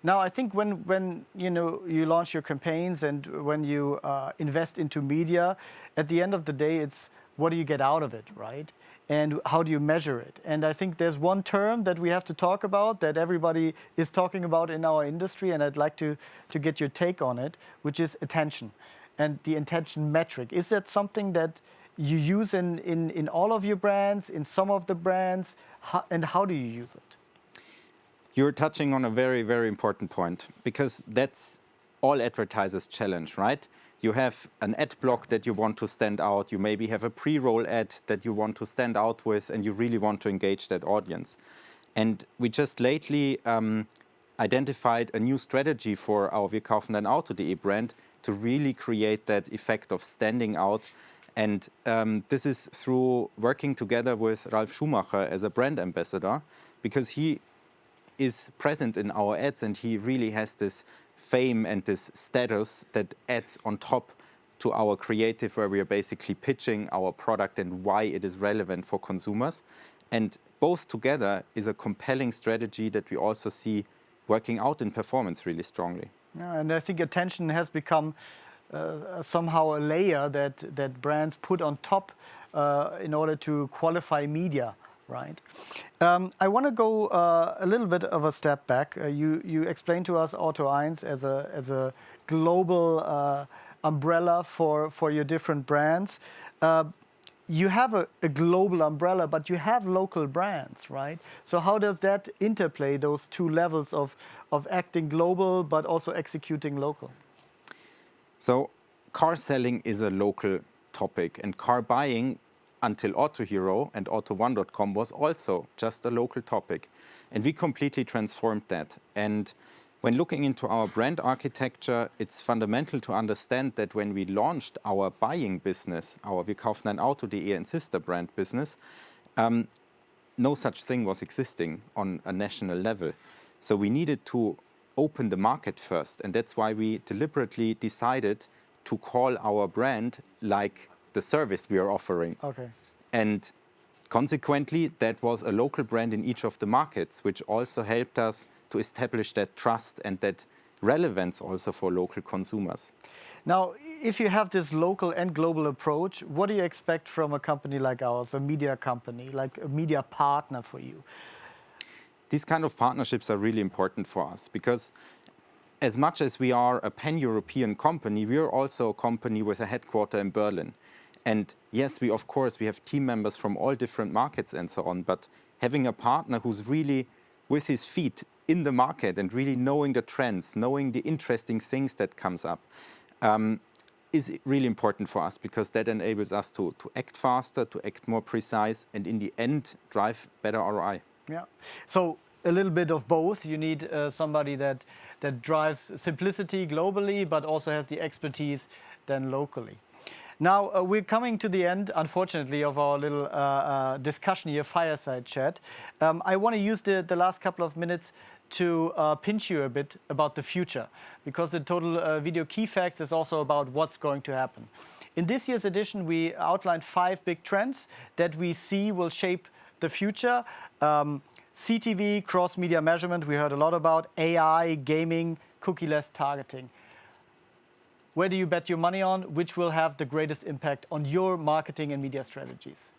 Now, I think when you launch your campaigns and when you invest into media, at the end of the day, it's what do you get out of it, right? And how do you measure it? And I think there's one term that we have to talk about that everybody is talking about in our industry, and I'd like to get your take on it, which is attention and the attention metric. Is that something that you use in all of your brands, in some of the brands, and how do you use it? You're touching on a very, very important point, because that's all advertisers' challenge, right? You have an ad block that you want to stand out. You maybe have a pre-roll ad that you want to stand out with, and you really want to engage that audience. And we just lately identified a new strategy for our Wir kaufen dein Auto.de brand to really create that effect of standing out. And this is through working together with Ralf Schumacher as a brand ambassador, because he is present in our ads and he really has this fame and this status that adds on top to our creative, where we are basically pitching our product and why it is relevant for consumers. And both together is a compelling strategy that we also see working out in performance really strongly. Yeah, and I think attention has become somehow a layer that brands put on top in order to qualify media, right? I want to go a little bit of a step back. You explained to us AdAlliance as a global umbrella for your different brands. You have a global umbrella, but you have local brands, right? So how does that interplay, those two levels of acting global but also executing local? So car selling is a local topic, and car buying until Autohero and Auto1.com was also just a local topic. And we completely transformed that. And when looking into our brand architecture, it's fundamental to understand that when we launched our buying business, our Wir kaufen dein Auto.de and sister brand business, no such thing was existing on a national level. So we needed to open the market first. And that's why we deliberately decided to call our brand like the service we are offering. Okay. And consequently, that was a local brand in each of the markets, which also helped us to establish that trust and that relevance also for local consumers. Now, if you have this local and global approach, what do you expect from a company like ours, a media company, like a media partner for you? These kind of partnerships are really important for us, because as much as we are a pan-European company, we are also a company with a headquarter in Berlin. And yes, we have team members from all different markets and so on, but having a partner who's really with his feet in the market and really knowing the trends, knowing the interesting things that comes up, is really important for us, because that enables us to act faster, to act more precise, and in the end, drive better ROI. Yeah. So a little bit of both. You need somebody that drives simplicity globally, but also has the expertise then locally. Now, we're coming to the end, unfortunately, of our little discussion here, fireside chat. I want to use the last couple of minutes to pinch you a bit about the future, because the Total Video Key Facts is also about what's going to happen. In this year's edition, we outlined 5 big trends that we see will shape the future. CTV, cross-media measurement, we heard a lot about, AI, gaming, cookie-less targeting. Where do you bet your money on? Which will have the greatest impact on your marketing and media strategies?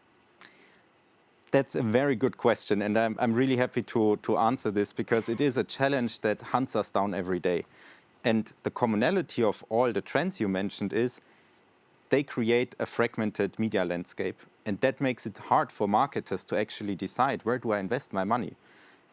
That's a very good question, and I'm really happy to answer this, because it is a challenge that hunts us down every day. And the commonality of all the trends you mentioned is they create a fragmented media landscape. And that makes it hard for marketers to actually decide, where do I invest my money?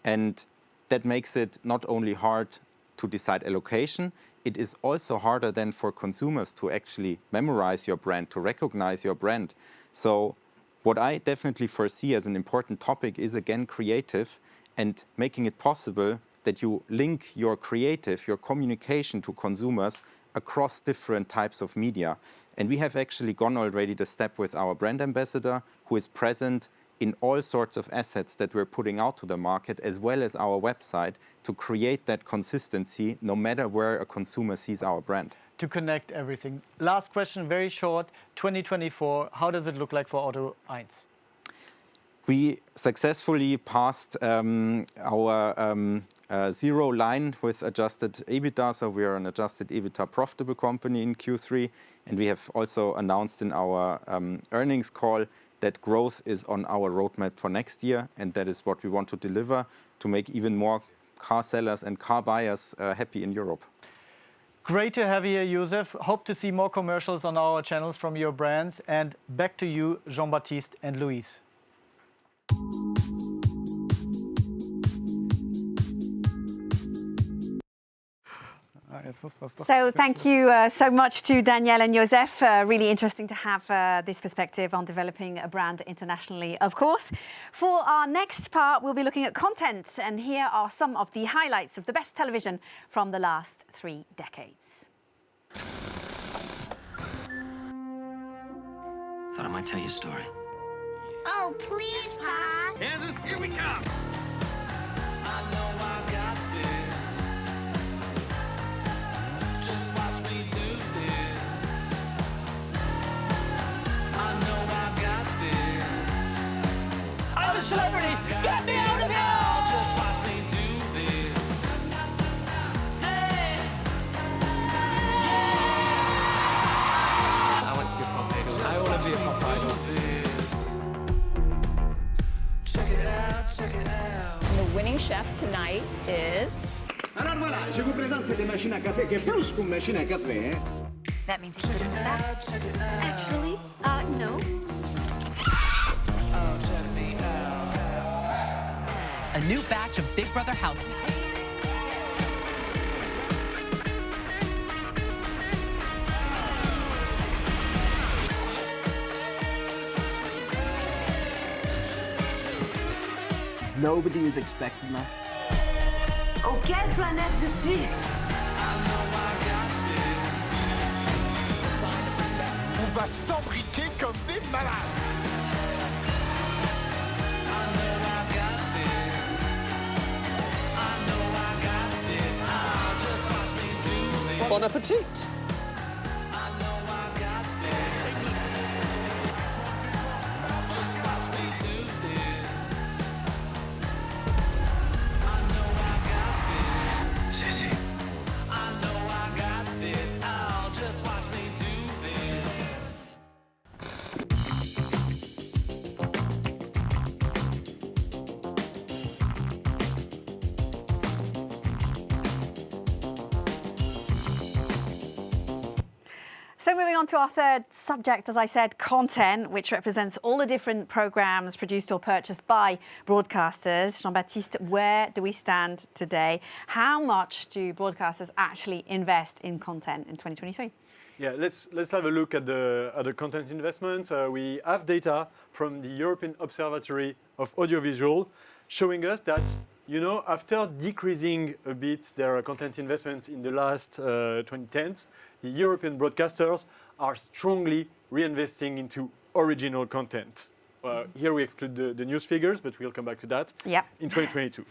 And that makes it not only hard to decide allocation, it is also harder then for consumers to actually memorize your brand, to recognize your brand. So what I definitely foresee as an important topic is, again, creative, and making it possible that you link your creative, your communication to consumers across different types of media. And we have actually gone already the step with our brand ambassador, who is present in all sorts of assets that we're putting out to the market, as well as our website, to create that consistency no matter where a consumer sees our brand. To connect everything. Last question, very short. 2024, how does it look like for AdAlliance? We successfully passed our zero line with adjusted EBITDA, so we are an adjusted EBITDA profitable company in Q3. And we have also announced in our earnings call that growth is on our roadmap for next year, and that is what we want to deliver to make even more car sellers and car buyers happy in Europe. Great to have you here, Josef. Hope to see more commercials on our channels from your brands. And back to you, Jean-Baptiste and Louise. So thank you so much to Danielle and Josef. Really interesting to have this perspective on developing a brand internationally, of course. For our next part, we'll be looking at content. And here are some of the highlights of the best television from the last 3 decades. Thought I might tell you a story. Oh, please, Pa. Kansas, here we come. I'm a celebrity. Get me out of here. Just watch me do this. Hey. I want to be a pop idol. I want to be a pop idol. Check it out, check it out. And the winning chef tonight is... Alors voilà, je vous présente cette machine à café qui est plus qu'une machine à café. Hein? That means he's good at this app. Actually, no. A new batch of Big Brother house. Nobody was expecting that. Oh, quelle planète je suis! On va s'embriquer comme des malades. Bon appetit. So moving on to our third subject, as I said, content, which represents all the different programs produced or purchased by broadcasters. Jean-Baptiste, where do we stand today? How much do broadcasters actually invest in content in 2023? Yeah, let's have a look at the content investment. We have data from the European Observatory of Audiovisual showing us that, you know, after decreasing a bit their content investment in the last 2010s, the European broadcasters are strongly reinvesting into original content. Here we exclude the news figures, but we'll come back to that in 2022.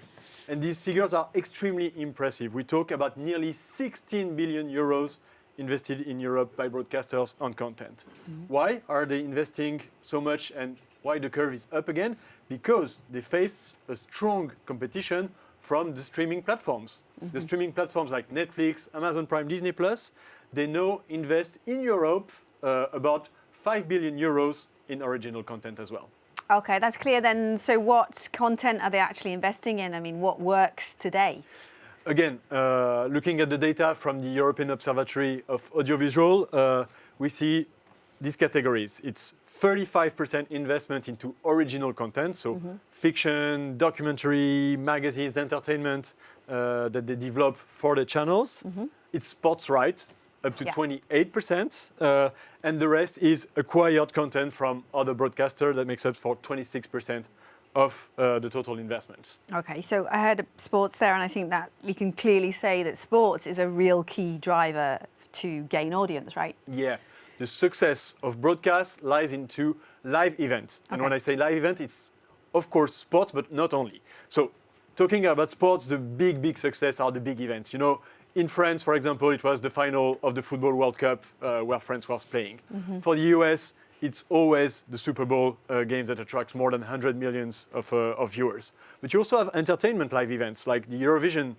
And these figures are extremely impressive. We talk about nearly 16 billion euros invested in Europe by broadcasters on content. Why are they investing so much and why the curve is up again? Because they face a strong competition from the streaming platforms. The streaming platforms like Netflix, Amazon Prime, Disney+, they now invest in Europe about 5 billion euros in original content as well. Okay, that's clear then. So what content are they actually investing in? I mean, what works today? Again, looking at the data from the European Observatory of Audiovisual, we see these categories. It's 35% investment into original content, so fiction, documentary, magazines, entertainment that they develop for the channels. It's sports rights, up to 28%, and the rest is acquired content from other broadcasters that makes up for 26% of the total investment. Okay, so I heard sports there, and I think that we can clearly say that sports is a real key driver to gain audience, right? Yeah, the success of broadcast lies into live events. And when I say live event, it's of course sports, but not only. So talking about sports, the big success are the big events. You know, in France, for example, it was the final of the Football World Cup where France was playing. For the US, it's always the Super Bowl games that attracts more than 100 millions of viewers. But you also have entertainment live events like the Eurovision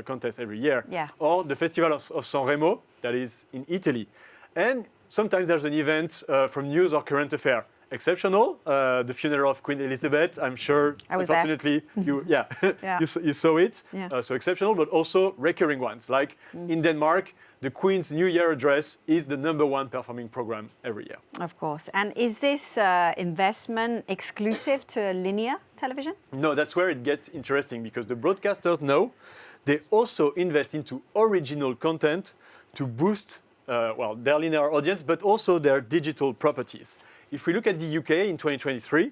contest every year, or the Festival of San Remo that is in Italy. And sometimes there's an event from news or current affair. Exceptional, the funeral of Queen Elizabeth. I'm sure, unfortunately, you saw it. So exceptional, but also recurring ones. Like in Denmark, the Queen's New Year address is the #1 performing program every year. Of course. And is this investment exclusive to linear television? No, that's where it gets interesting because the broadcasters know they also invest into original content to boost their linear audience, but also their digital properties. If we look at the UK in 2023,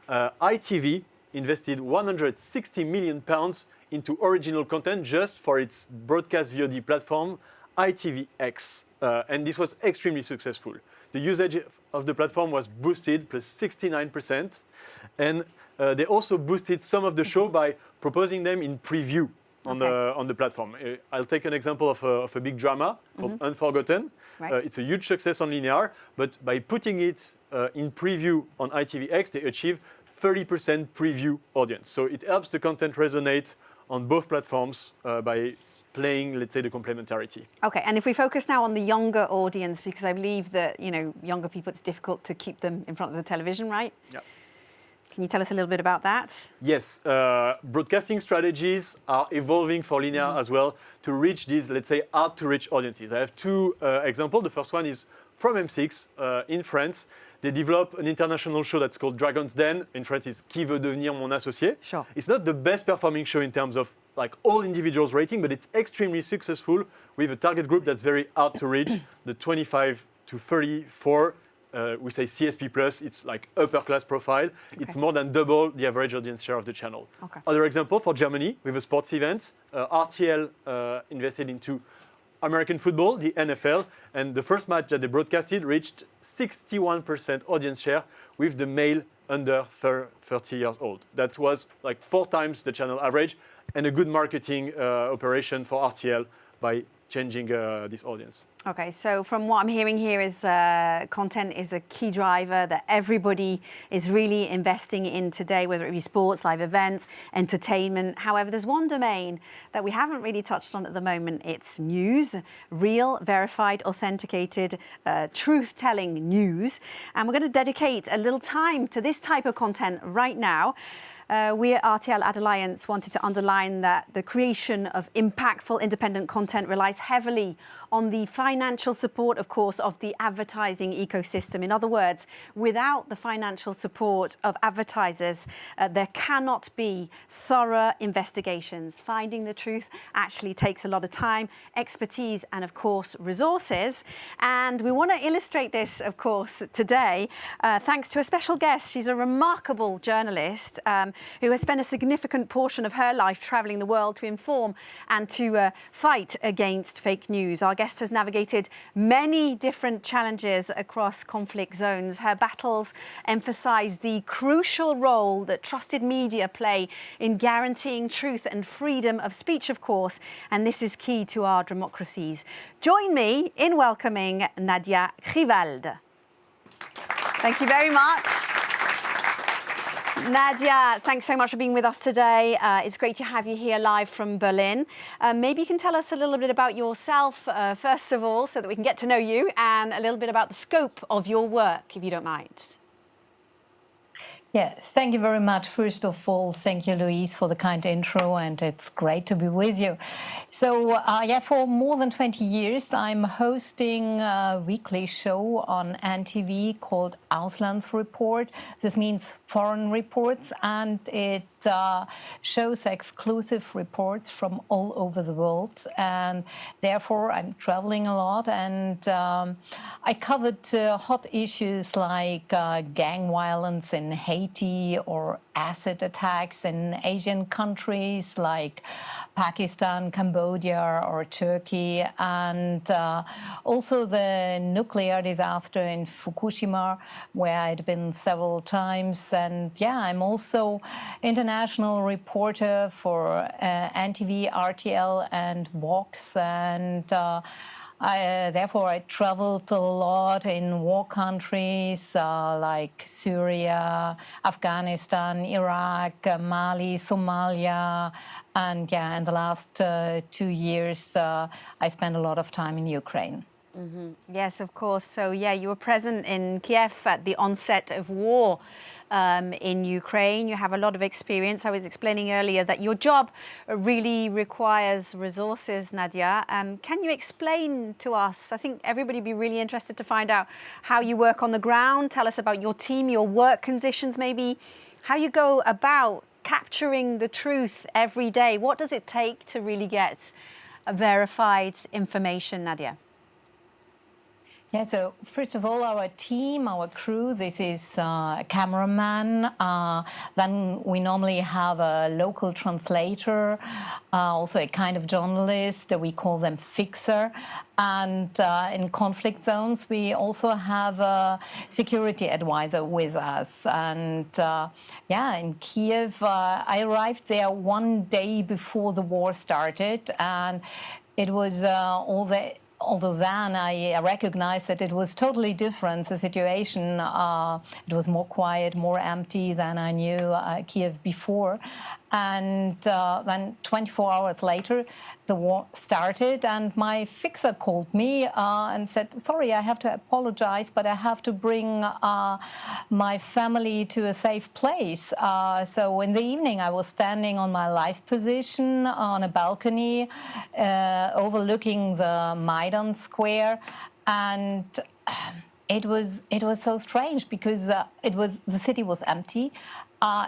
ITV invested £160 million into original content just for its broadcast VOD platform, ITVX. And this was extremely successful. The usage of the platform was boosted plus 69%. And they also boosted some of the show by proposing them in preview on the platform. I'll take an example of a big drama called Unforgotten. It's a huge success on linear, but by putting it in preview on ITVX, they achieve 30% preview audience. So it helps the content resonate on both platforms by playing, let's say, the complementarity. Okay, and if we focus now on the younger audience, because I believe that, younger people, it's difficult to keep them in front of the television, right? Yeah. Can you tell us a little bit about that? Yes, broadcasting strategies are evolving for linear as well to reach these, let's say, hard-to-reach audiences. I have two examples. The first one is from M6 in France. They develop an international show that's called Dragon's Den. In France, it's Qui veut devenir mon associé? Sure. It's not the best performing show in terms of like all individuals rating, but it's extremely successful with a target group that's very hard to reach, the 25 to 34. We say CSP+, it's like upper class profile. Okay. It's more than double the average audience share of the channel. Okay. Other example for Germany, with a sports event, RTL invested into American football, the NFL, and the first match that they broadcasted reached 61% audience share with the male under 30 years old. That was like 4 times the channel average and a good marketing operation for RTL by changing this audience. Okay, so from what I'm hearing here is content is a key driver that everybody is really investing in today, whether it be sports, live events, entertainment. However, there's one domain that we haven't really touched on at the moment. It's news, real, verified, authenticated, truth-telling news. And we're going to dedicate a little time to this type of content right now. We at RTL AdAlliance wanted to underline that the creation of impactful independent content relies heavily on the financial support, of course, of the advertising ecosystem. In other words, without the financial support of advertisers, there cannot be thorough investigations. Finding the truth actually takes a lot of time, expertise, and of course, resources. And we want to illustrate this, of course, today, thanks to a special guest. She's a remarkable journalist who has spent a significant portion of her life traveling the world to inform and to fight against fake news. Our guest has navigated many different challenges across conflict zones. Her battles emphasize the crucial role that trusted media play in guaranteeing truth and freedom of speech, of course, and this is key to our democracies. Join me in welcoming Nadia Grivald. Thank you very much. Nadia, thanks so much for being with us today. It's great to have you here live from Berlin. Maybe you can tell us a little bit about yourself, first of all, so that we can get to know you, and a little bit about the scope of your work, if you don't mind. Yeah, thank you very much. First of all, thank you, Louise, for the kind intro, and it's great to be with you. So, for more than 20 years, I'm hosting a weekly show on NTV called Auslandsreport. This means foreign reports, and it shows exclusive reports from all over the world. And therefore, I'm traveling a lot, and I covered hot issues like gang violence in Haiti or acid attacks in Asian countries like Pakistan, Cambodia, or Turkey, and also the nuclear disaster in Fukushima, where I'd been several times. And I'm also international reporter for NTV, RTL, and Vox, and Therefore, I traveled a lot in war countries like Syria, Afghanistan, Iraq, Mali, Somalia, and yeah, in the last 2 years, I spent a lot of time in Ukraine. Yes, of course. So, yeah, you were present in Kiev at the onset of war in Ukraine. You have a lot of experience. I was explaining earlier that your job really requires resources, Nadia. Can you explain to us? I think everybody would be really interested to find out how you work on the ground. Tell us about your team, your work conditions, maybe how you go about capturing the truth every day. What does it take to really get verified information, Nadia? Yeah, so first of all, our team, our crew, this is a cameraman. Then we normally have a local translator, also a kind of journalist. We call them fixer. And in conflict zones, we also have a security advisor with us. And yeah, in Kiev, I arrived there 1 day before the war started. And it was although then I recognized that it was totally different, the situation. It was more quiet, more empty than I knew Kiev before. And then 24 hours later, the war started, and my fixer called me and said, sorry, I have to apologize, but I have to bring my family to a safe place. So in the evening, I was standing on my live position on a balcony overlooking the Maidan Square, and it was so strange because the city was empty.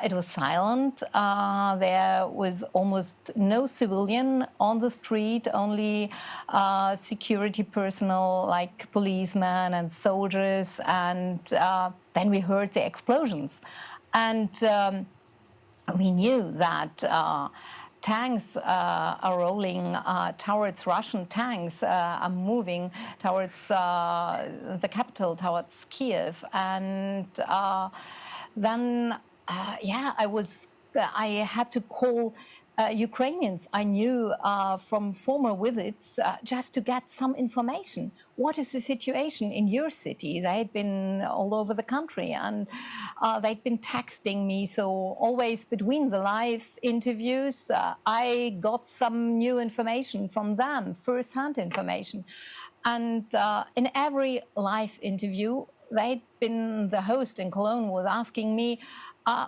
It was silent. There was almost no civilian on the street, only security personnel like policemen and soldiers. And then we heard the explosions. And we knew that tanks are rolling towards Russian tanks, are moving towards the capital, towards Kiev. And then yeah, I had to call Ukrainians I knew from former visits just to get some information. What is the situation in your city? They had been all over the country, and they'd been texting me. So always between the live interviews, I got some new information from them, first-hand information. And in every live interview, the host in Cologne was asking me,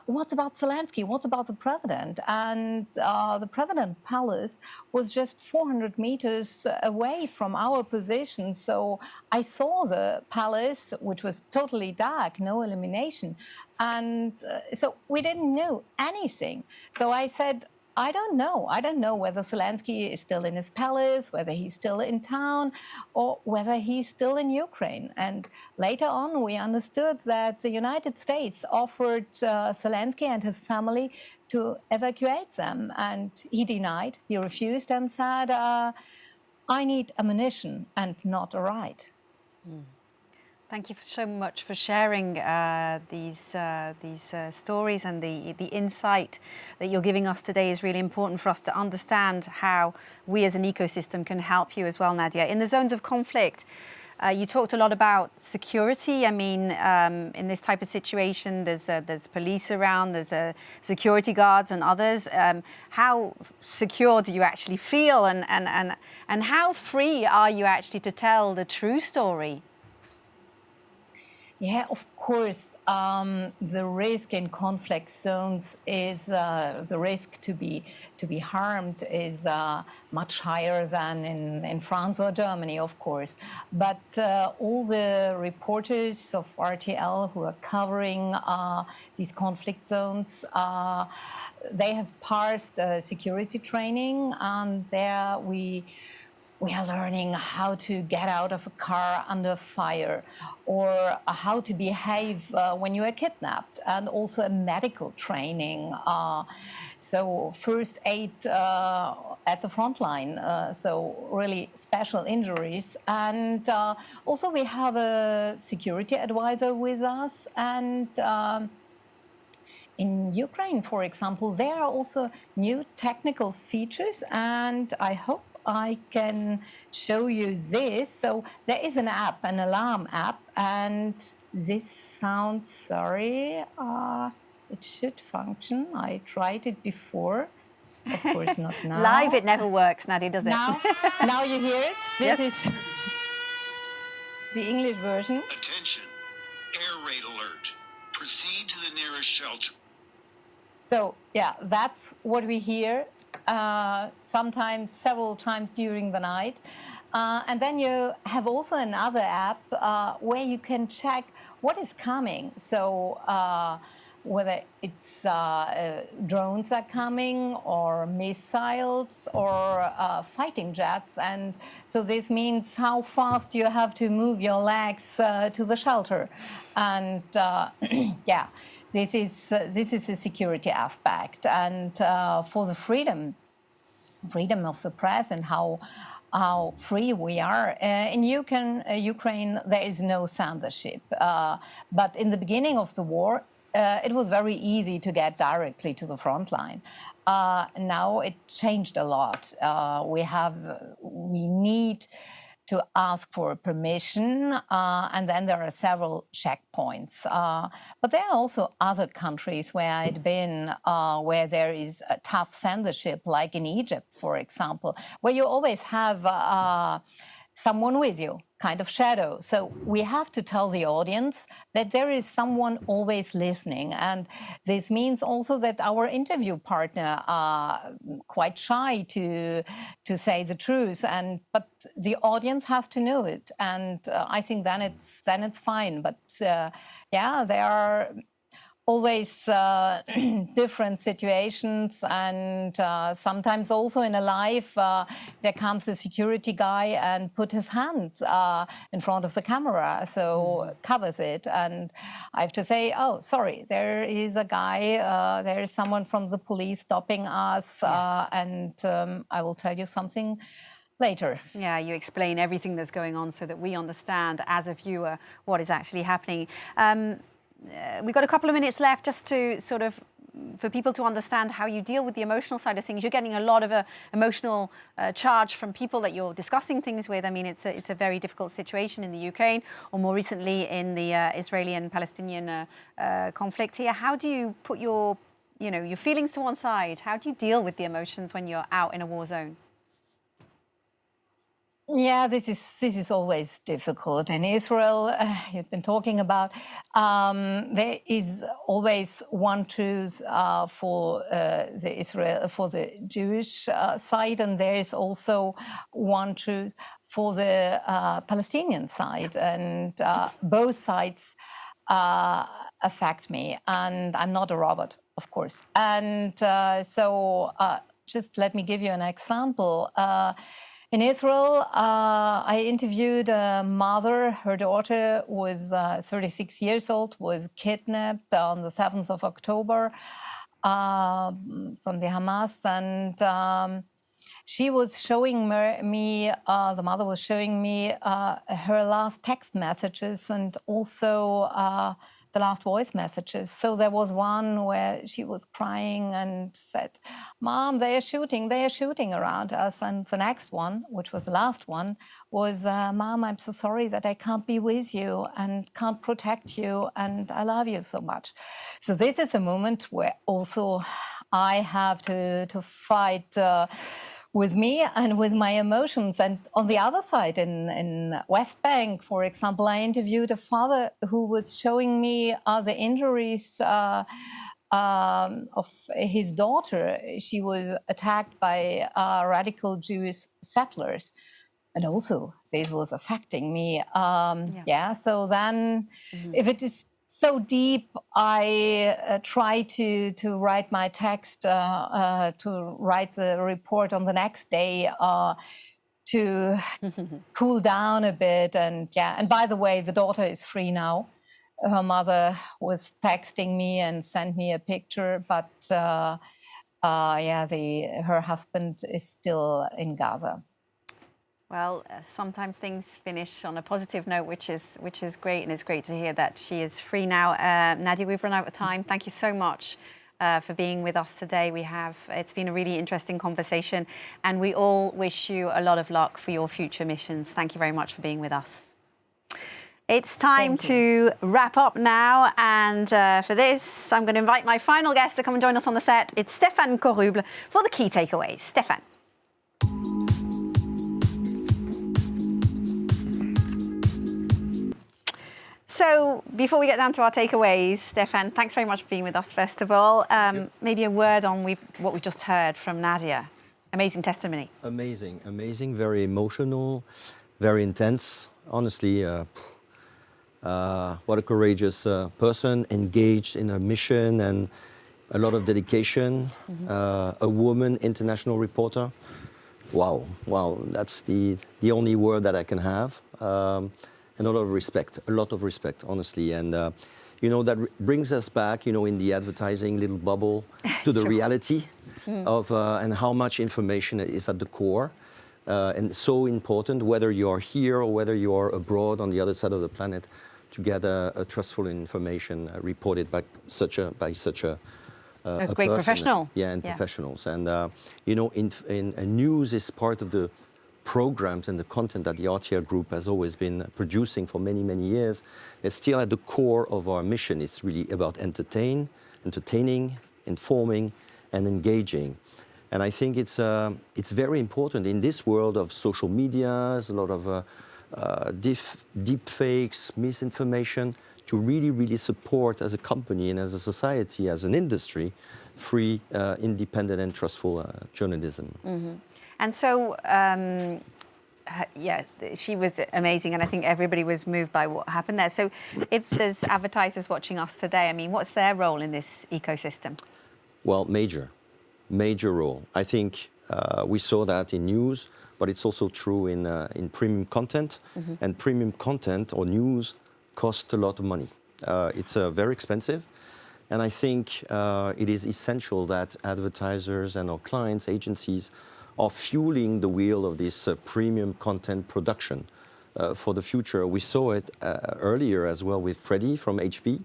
what about Zelensky? What about the president? And the president palace was just 400 meters away from our position. So I saw the palace, which was totally dark, no illumination. And so we didn't know anything. So I said, I don't know. I don't know whether Zelensky is still in his palace, whether he's still in town, or whether he's still in Ukraine. And later on, we understood that the United States offered Zelensky and his family to evacuate them. And he denied, he refused and said, I need ammunition and not a ride. Thank you so much for sharing these stories, and the insight that you're giving us today is really important for us to understand how we as an ecosystem can help you as well, Nadia. In the zones of conflict, you talked a lot about security. I mean, in this type of situation, there's police around, there's security guards and others. How secure do you actually feel, and how free are you actually to tell the true story? Yeah, of course. The risk in conflict zones is the risk to be harmed is much higher than in France or Germany, of course. But all the reporters of RTL who are covering these conflict zones, they have passed security training, and there we are learning how to get out of a car under fire, or how to behave when you are kidnapped, and also a medical training. So first aid at the front line, so really special injuries. And also we have a security advisor with us. And in Ukraine, for example, there are also new technical features, and I hope I can show you this. So there is an app, an alarm app, and this sounds, sorry, it should function. I tried it before. Of course, not now. Live, it never works, Nadia, does it? Now you hear it. This is the English version. Attention, air raid alert. Proceed to the nearest shelter. So yeah, that's what we hear sometimes, several times during the night. And then you have also another app where you can check what is coming. So whether it's drones are coming or missiles or fighting jets. And so this means how fast you have to move your legs to the shelter. And yeah, this is a security aspect. And for the freedom of the press and how free we are. In Ukraine, there is no censorship. But in the beginning of the war, it was very easy to get directly to the front line. Now it changed a lot. We need to ask for permission, and then there are several checkpoints. But there are also other countries where I'd been, where there is a tough censorship, like in Egypt, for example, where you always have someone with you, kind of shadow. So we have to tell the audience that there is someone always listening. And this means also that our interview partner are quite shy to say the truth. But the audience has to know it. And I think then it's fine. But yeah, there are always different situations, and sometimes also in a life there comes a security guy and put his hands in front of the camera, so covers it, and I have to say, oh, sorry, there is a guy, there is someone from the police stopping us, and I will tell you something later. Yeah, you explain everything that's going on so that we understand as a viewer what is actually happening. We've got a couple of minutes left just to sort of, for people to understand how you deal with the emotional side of things. You're getting a lot of emotional charge from people that you're discussing things with. I mean, it's a very difficult situation in the Ukraine, or more recently in the Israeli and Palestinian conflict here. How do you put your feelings to one side? How do you deal with the emotions when you're out in a war zone? Yeah, this is always difficult. In Israel, you've been talking about, there is always one truth for the Jewish side, and there is also one truth for the Palestinian side, and both sides affect me. And I'm not a robot, of course. And so just let me give you an example. In Israel, I interviewed a mother. Her daughter was 36 years old, was kidnapped on the 7th of October from the Hamas. And she was showing me, the mother was showing me her last text messages and also the last voice messages. So there was one where she was crying and said, "Mom, they are shooting around us." And the next one, which was the last one, was, "Mom, I'm so sorry that I can't be with you and can't protect you, and I love you so much." So this is a moment where also I have to fight with me and with my emotions. And on the other side, in West Bank, for example, I interviewed a father who was showing me the injuries of his daughter. She was attacked by radical Jewish settlers. And also, this was affecting me. So then, if it is so deep, I try to write my text, to write the report on the next day, to cool down a bit. And by the way, the daughter is free now. Her mother was texting me and sent me a picture, but her husband is still in Gaza. Well, sometimes things finish on a positive note, which is great, and it's great to hear that she is free now. Nadia, we've run out of time. Thank you so much for being with us today. It's been a really interesting conversation, and we all wish you a lot of luck for your future missions. Thank you very much for being with us. It's time to wrap up now, and for this, I'm going to invite my final guest to come and join us on the set. It's Stéphane Coruble for the key takeaways. Stéphane. So before we get down to our takeaways, Stéphane, thanks very much for being with us, first of all. Maybe a word on what we just heard from Nadia. Amazing testimony. Amazing, amazing, very emotional, very intense. Honestly, what a courageous person, engaged in her mission and a lot of dedication. A woman international reporter. Wow, that's the only word that I can have. And a lot of respect, honestly. And, that brings us back, in the advertising little bubble to the reality of and how much information is at the core. And so important, whether you're here or whether you're abroad on the other side of the planet, to get a trustful information reported by such a great person. Professional. And professionals. And, in news is part of the programs and the content that the RTL Group has always been producing for many, many years. It's still at the core of our mission. It's really about entertaining, informing, and engaging. And I think it's very important in this world of social media, a lot of deep fakes, misinformation, to really support as a company and as a society, as an industry, free, independent and trustful journalism. And so, she was amazing, and I think everybody was moved by what happened there. So if there's advertisers watching us today, I mean, what's their role in this ecosystem? Well, major role. I think we saw that in news, but it's also true in premium content. And premium content or news costs a lot of money. It's very expensive. And I think it is essential that advertisers and our clients, agencies, are fueling the wheel of this premium content production for the future. We saw it earlier as well with Freddie from HP,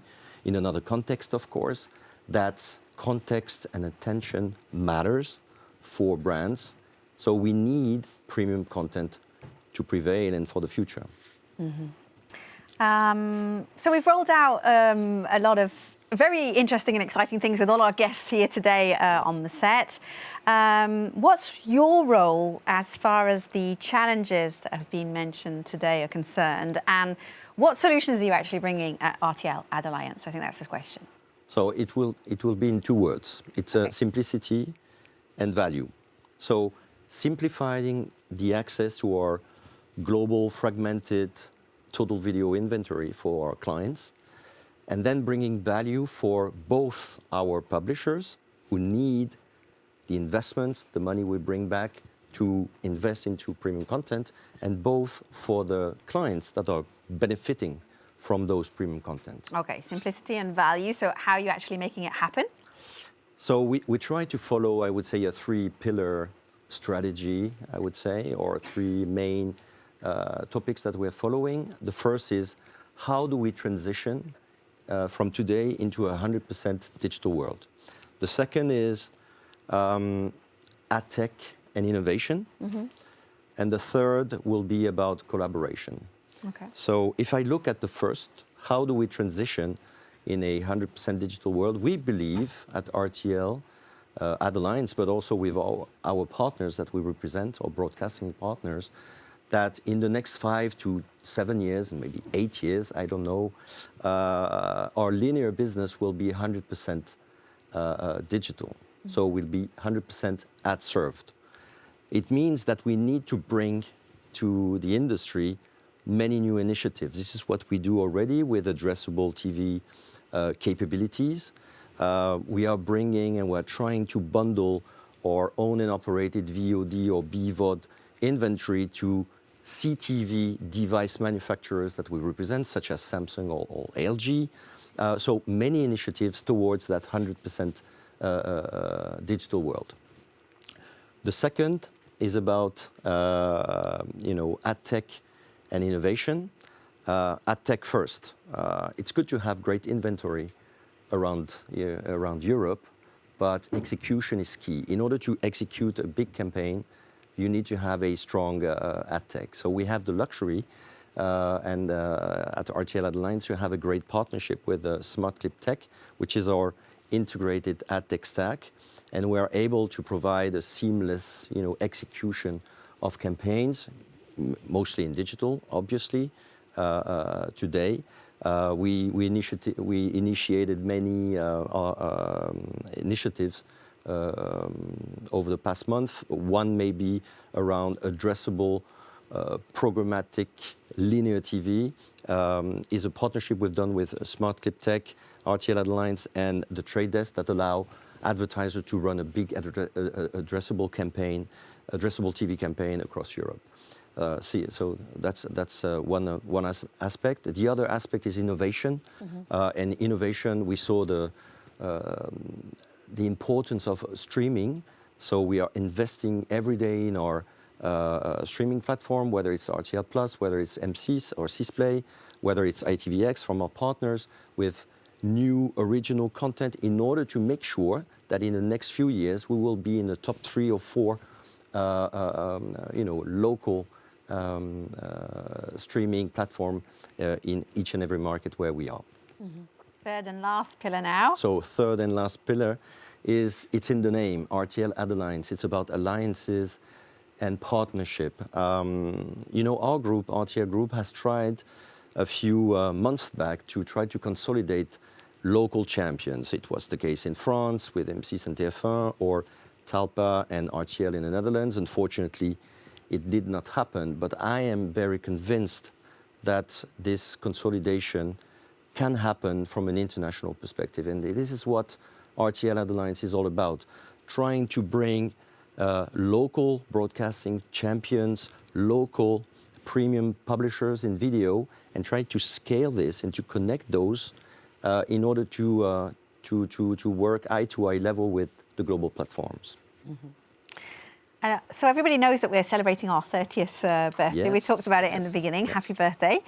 in another context, of course, that context and attention matters for brands. So we need premium content to prevail and for the future. So we've rolled out a lot of very interesting and exciting things with all our guests here today on the set. What's your role as far as the challenges that have been mentioned today are concerned? And what solutions are you actually bringing at RTL AdAlliance? I think that's the question. So it will be in two words. It's simplicity and value. So simplifying the access to our global fragmented total video inventory for our clients, and then bringing value for both our publishers who need the investments, the money we bring back to invest into premium content, and both for the clients that are benefiting from those premium content. Okay, simplicity and value. So how are you actually making it happen? So we try to follow, I would say, a three-pillar strategy, I would say, or three main topics that we're following. The first is, how do we transition from today into a 100% digital world? The second is ad tech and innovation. And the third will be about collaboration. Okay. So if I look at the first, how do we transition in a 100% digital world? We believe at RTL, AdAlliance, but also with our partners that we represent, our broadcasting partners, that in the next 5 to 7 years, and maybe 8 years, I don't know, our linear business will be 100% digital. So we'll be 100% ad served. It means that we need to bring to the industry many new initiatives. This is what we do already with addressable TV capabilities. We are bringing and we're trying to bundle our own and operated VOD or BVOD inventory to CTV device manufacturers that we represent, such as Samsung or LG. So many initiatives towards that 100% digital world. The second is about ad tech and innovation. Ad tech first. It's good to have great inventory around Europe, but execution is key. In order to execute a big campaign, you need to have a strong ad tech. So we have the luxury, and at RTL AdAlliance, you have a great partnership with SmartClip Tech, which is our integrated ad tech stack, and we are able to provide a seamless, execution of campaigns, mostly in digital, obviously. Today, we initiated many initiatives over the past month. One may be around addressable programmatic linear TV, is a partnership we've done with SmartClip Tech, RTL AdAlliance, and the Trade Desk that allow advertisers to run a big addressable TV campaign across Europe. So that's one aspect. The other aspect is innovation. And innovation, we saw the importance of streaming. So we are investing every day in our streaming platform, whether it's RTL Plus, whether it's M6 or Sisplay, whether it's ITVX from our partners, with new original content in order to make sure that in the next few years we will be in the top 3 or 4 local streaming platform in each and every market where we are. Third and last pillar now. So third and last pillar it's in the name, RTL AdAlliance. It's about alliances and partnership. Our group, RTL Group, has tried a few months back to try to consolidate local champions. It was the case in France with M6 and TF1, or Talpa and RTL in the Netherlands. Unfortunately, it did not happen, but I am very convinced that this consolidation can happen from an international perspective. And this is what RTL AdAlliance is all about, trying to bring local broadcasting champions, local premium publishers in video, and try to scale this and to connect those in order to work eye to eye level with the global platforms. So everybody knows that we're celebrating our 30th birthday. Yes, We talked about it in the beginning. Yes. Happy birthday.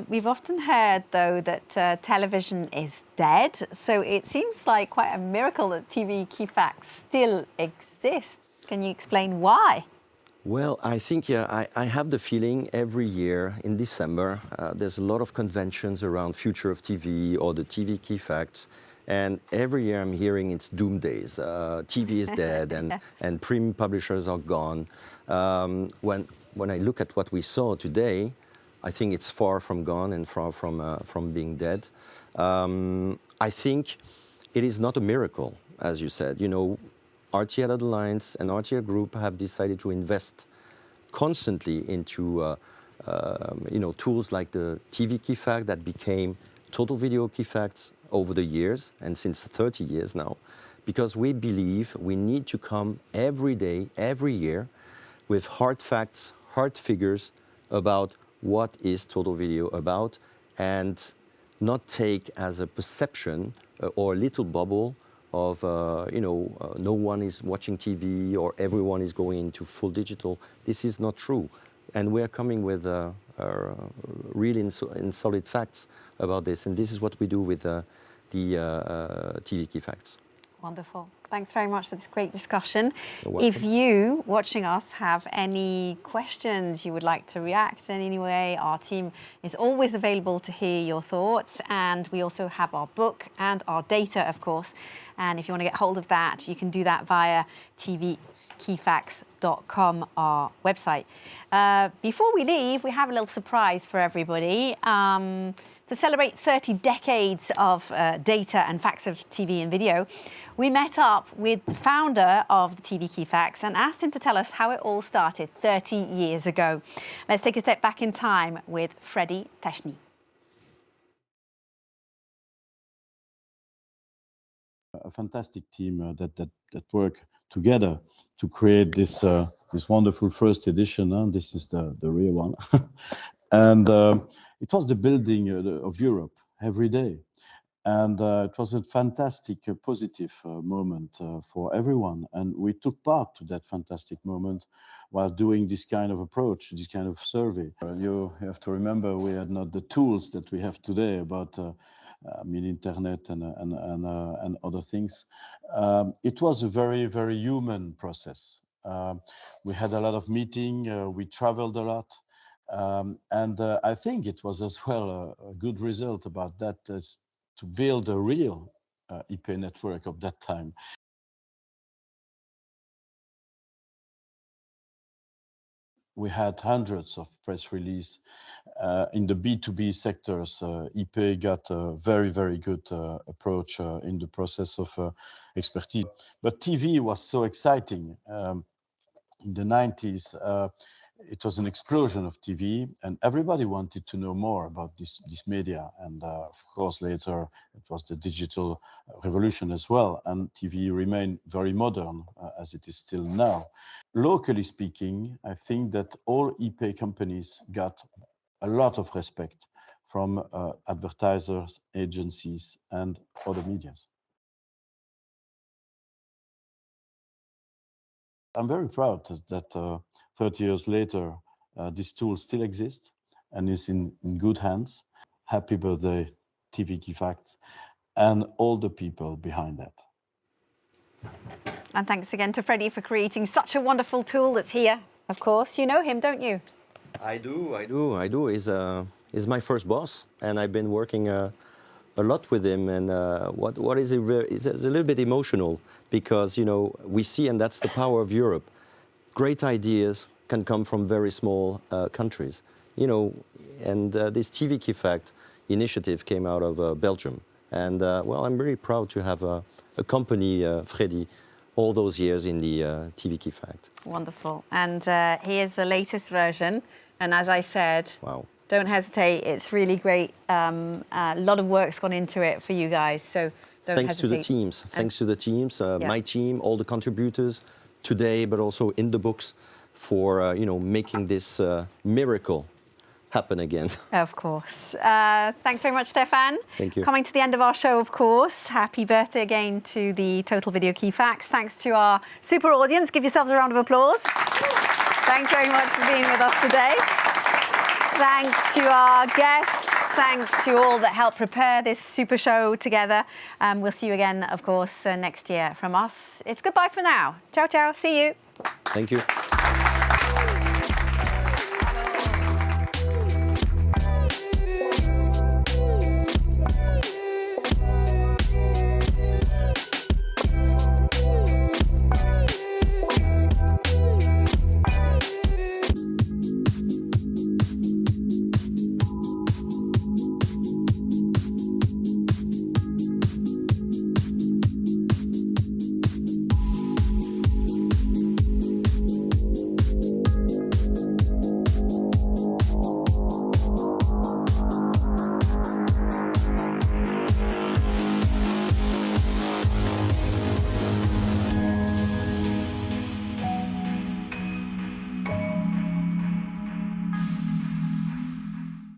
We've often heard, though, that television is dead. So it seems like quite a miracle that TV key facts still exist. Can you explain why? Well, I think, I have the feeling every year in December, there's a lot of conventions around future of TV or the TV key facts. And every year I'm hearing it's doom days. TV is dead and premium publishers are gone. When I look at what we saw today, I think it's far from gone and far from being dead. I think it is not a miracle, as you said. RTL AdAlliance and RTL Group have decided to invest constantly into tools like the TV key fact that became total video key facts over the years, and since 30 years now, because we believe we need to come every day, every year, with hard facts, hard figures about what is total video about, and not take as a perception or a little bubble of, no one is watching TV or everyone is going into full digital. This is not true. And we're coming with really solid facts about this. And this is what we do with the TV key facts. Wonderful. Thanks very much for this great discussion. If you, watching us, have any questions you would like to react in any way, our team is always available to hear your thoughts. And we also have our book and our data, of course. And if you want to get hold of that, you can do that via tvkeyfacts.com, our website. Before we leave, we have a little surprise for everybody. To celebrate 30 decades of data and facts of TV and video, we met up with the founder of the TV Key Facts and asked him to tell us how it all started 30 years ago. Let's take a step back in time with Freddie Teschny. A fantastic team that work together to create this wonderful first edition. This is the real one. And it was the building of Europe every day. And it was a fantastic, positive moment for everyone. And we took part to that fantastic moment while doing this kind of approach, this kind of survey. You have to remember we had not the tools that we have today about internet and other things. It was a very, very human process. We had a lot of meeting, we traveled a lot, and I think it was as well a good result about that, to build a real IP network of that time. We had hundreds of press releases. In the B2B sectors, IP got a very, very good approach in the process of expertise. But TV was so exciting. In the 90s, it was an explosion of TV, and everybody wanted to know more about this media. And of course, later it was the digital revolution as well, and TV remained very modern, as it is still now. Locally speaking, I think that all IP companies got a lot of respect from advertisers, agencies, and other medias. I'm very proud that 30 years later, this tool still exists and is in good hands. Happy birthday, TV Key Facts, and all the people behind that. And thanks again to Freddie for creating such a wonderful tool that's here, of course. You know him, don't you? I do. He's my first boss, and I've been working a lot with him. And what is it? It's a little bit emotional because, you know, we see, and that's the power of Europe. Great ideas can come from very small countries, you know. And this TV Key Fact initiative came out of Belgium. And well, I'm very proud to have accompany Freddie all those years in the TV Key Fact. Wonderful. And here's the latest version. And as I said, wow, don't hesitate. It's really great. A lot of work's gone into it for you guys. So don't Thanks hesitate. to the teams. Thanks to the teams, yeah. my team, all the contributors today, but also in the books for you know, making this miracle happen again. Of course. Thanks very much, Stefan. Thank you. Coming to the end of our show, of course. Happy birthday again to the Total Video Key Facts. Thanks to our super audience. Give yourselves a round of applause. Thanks very much for being with us today. Thanks to our guests. Thanks to all that helped prepare this super show together. We'll see you again, of course, next year. From us, it's goodbye for now. Ciao, ciao. See you. Thank you.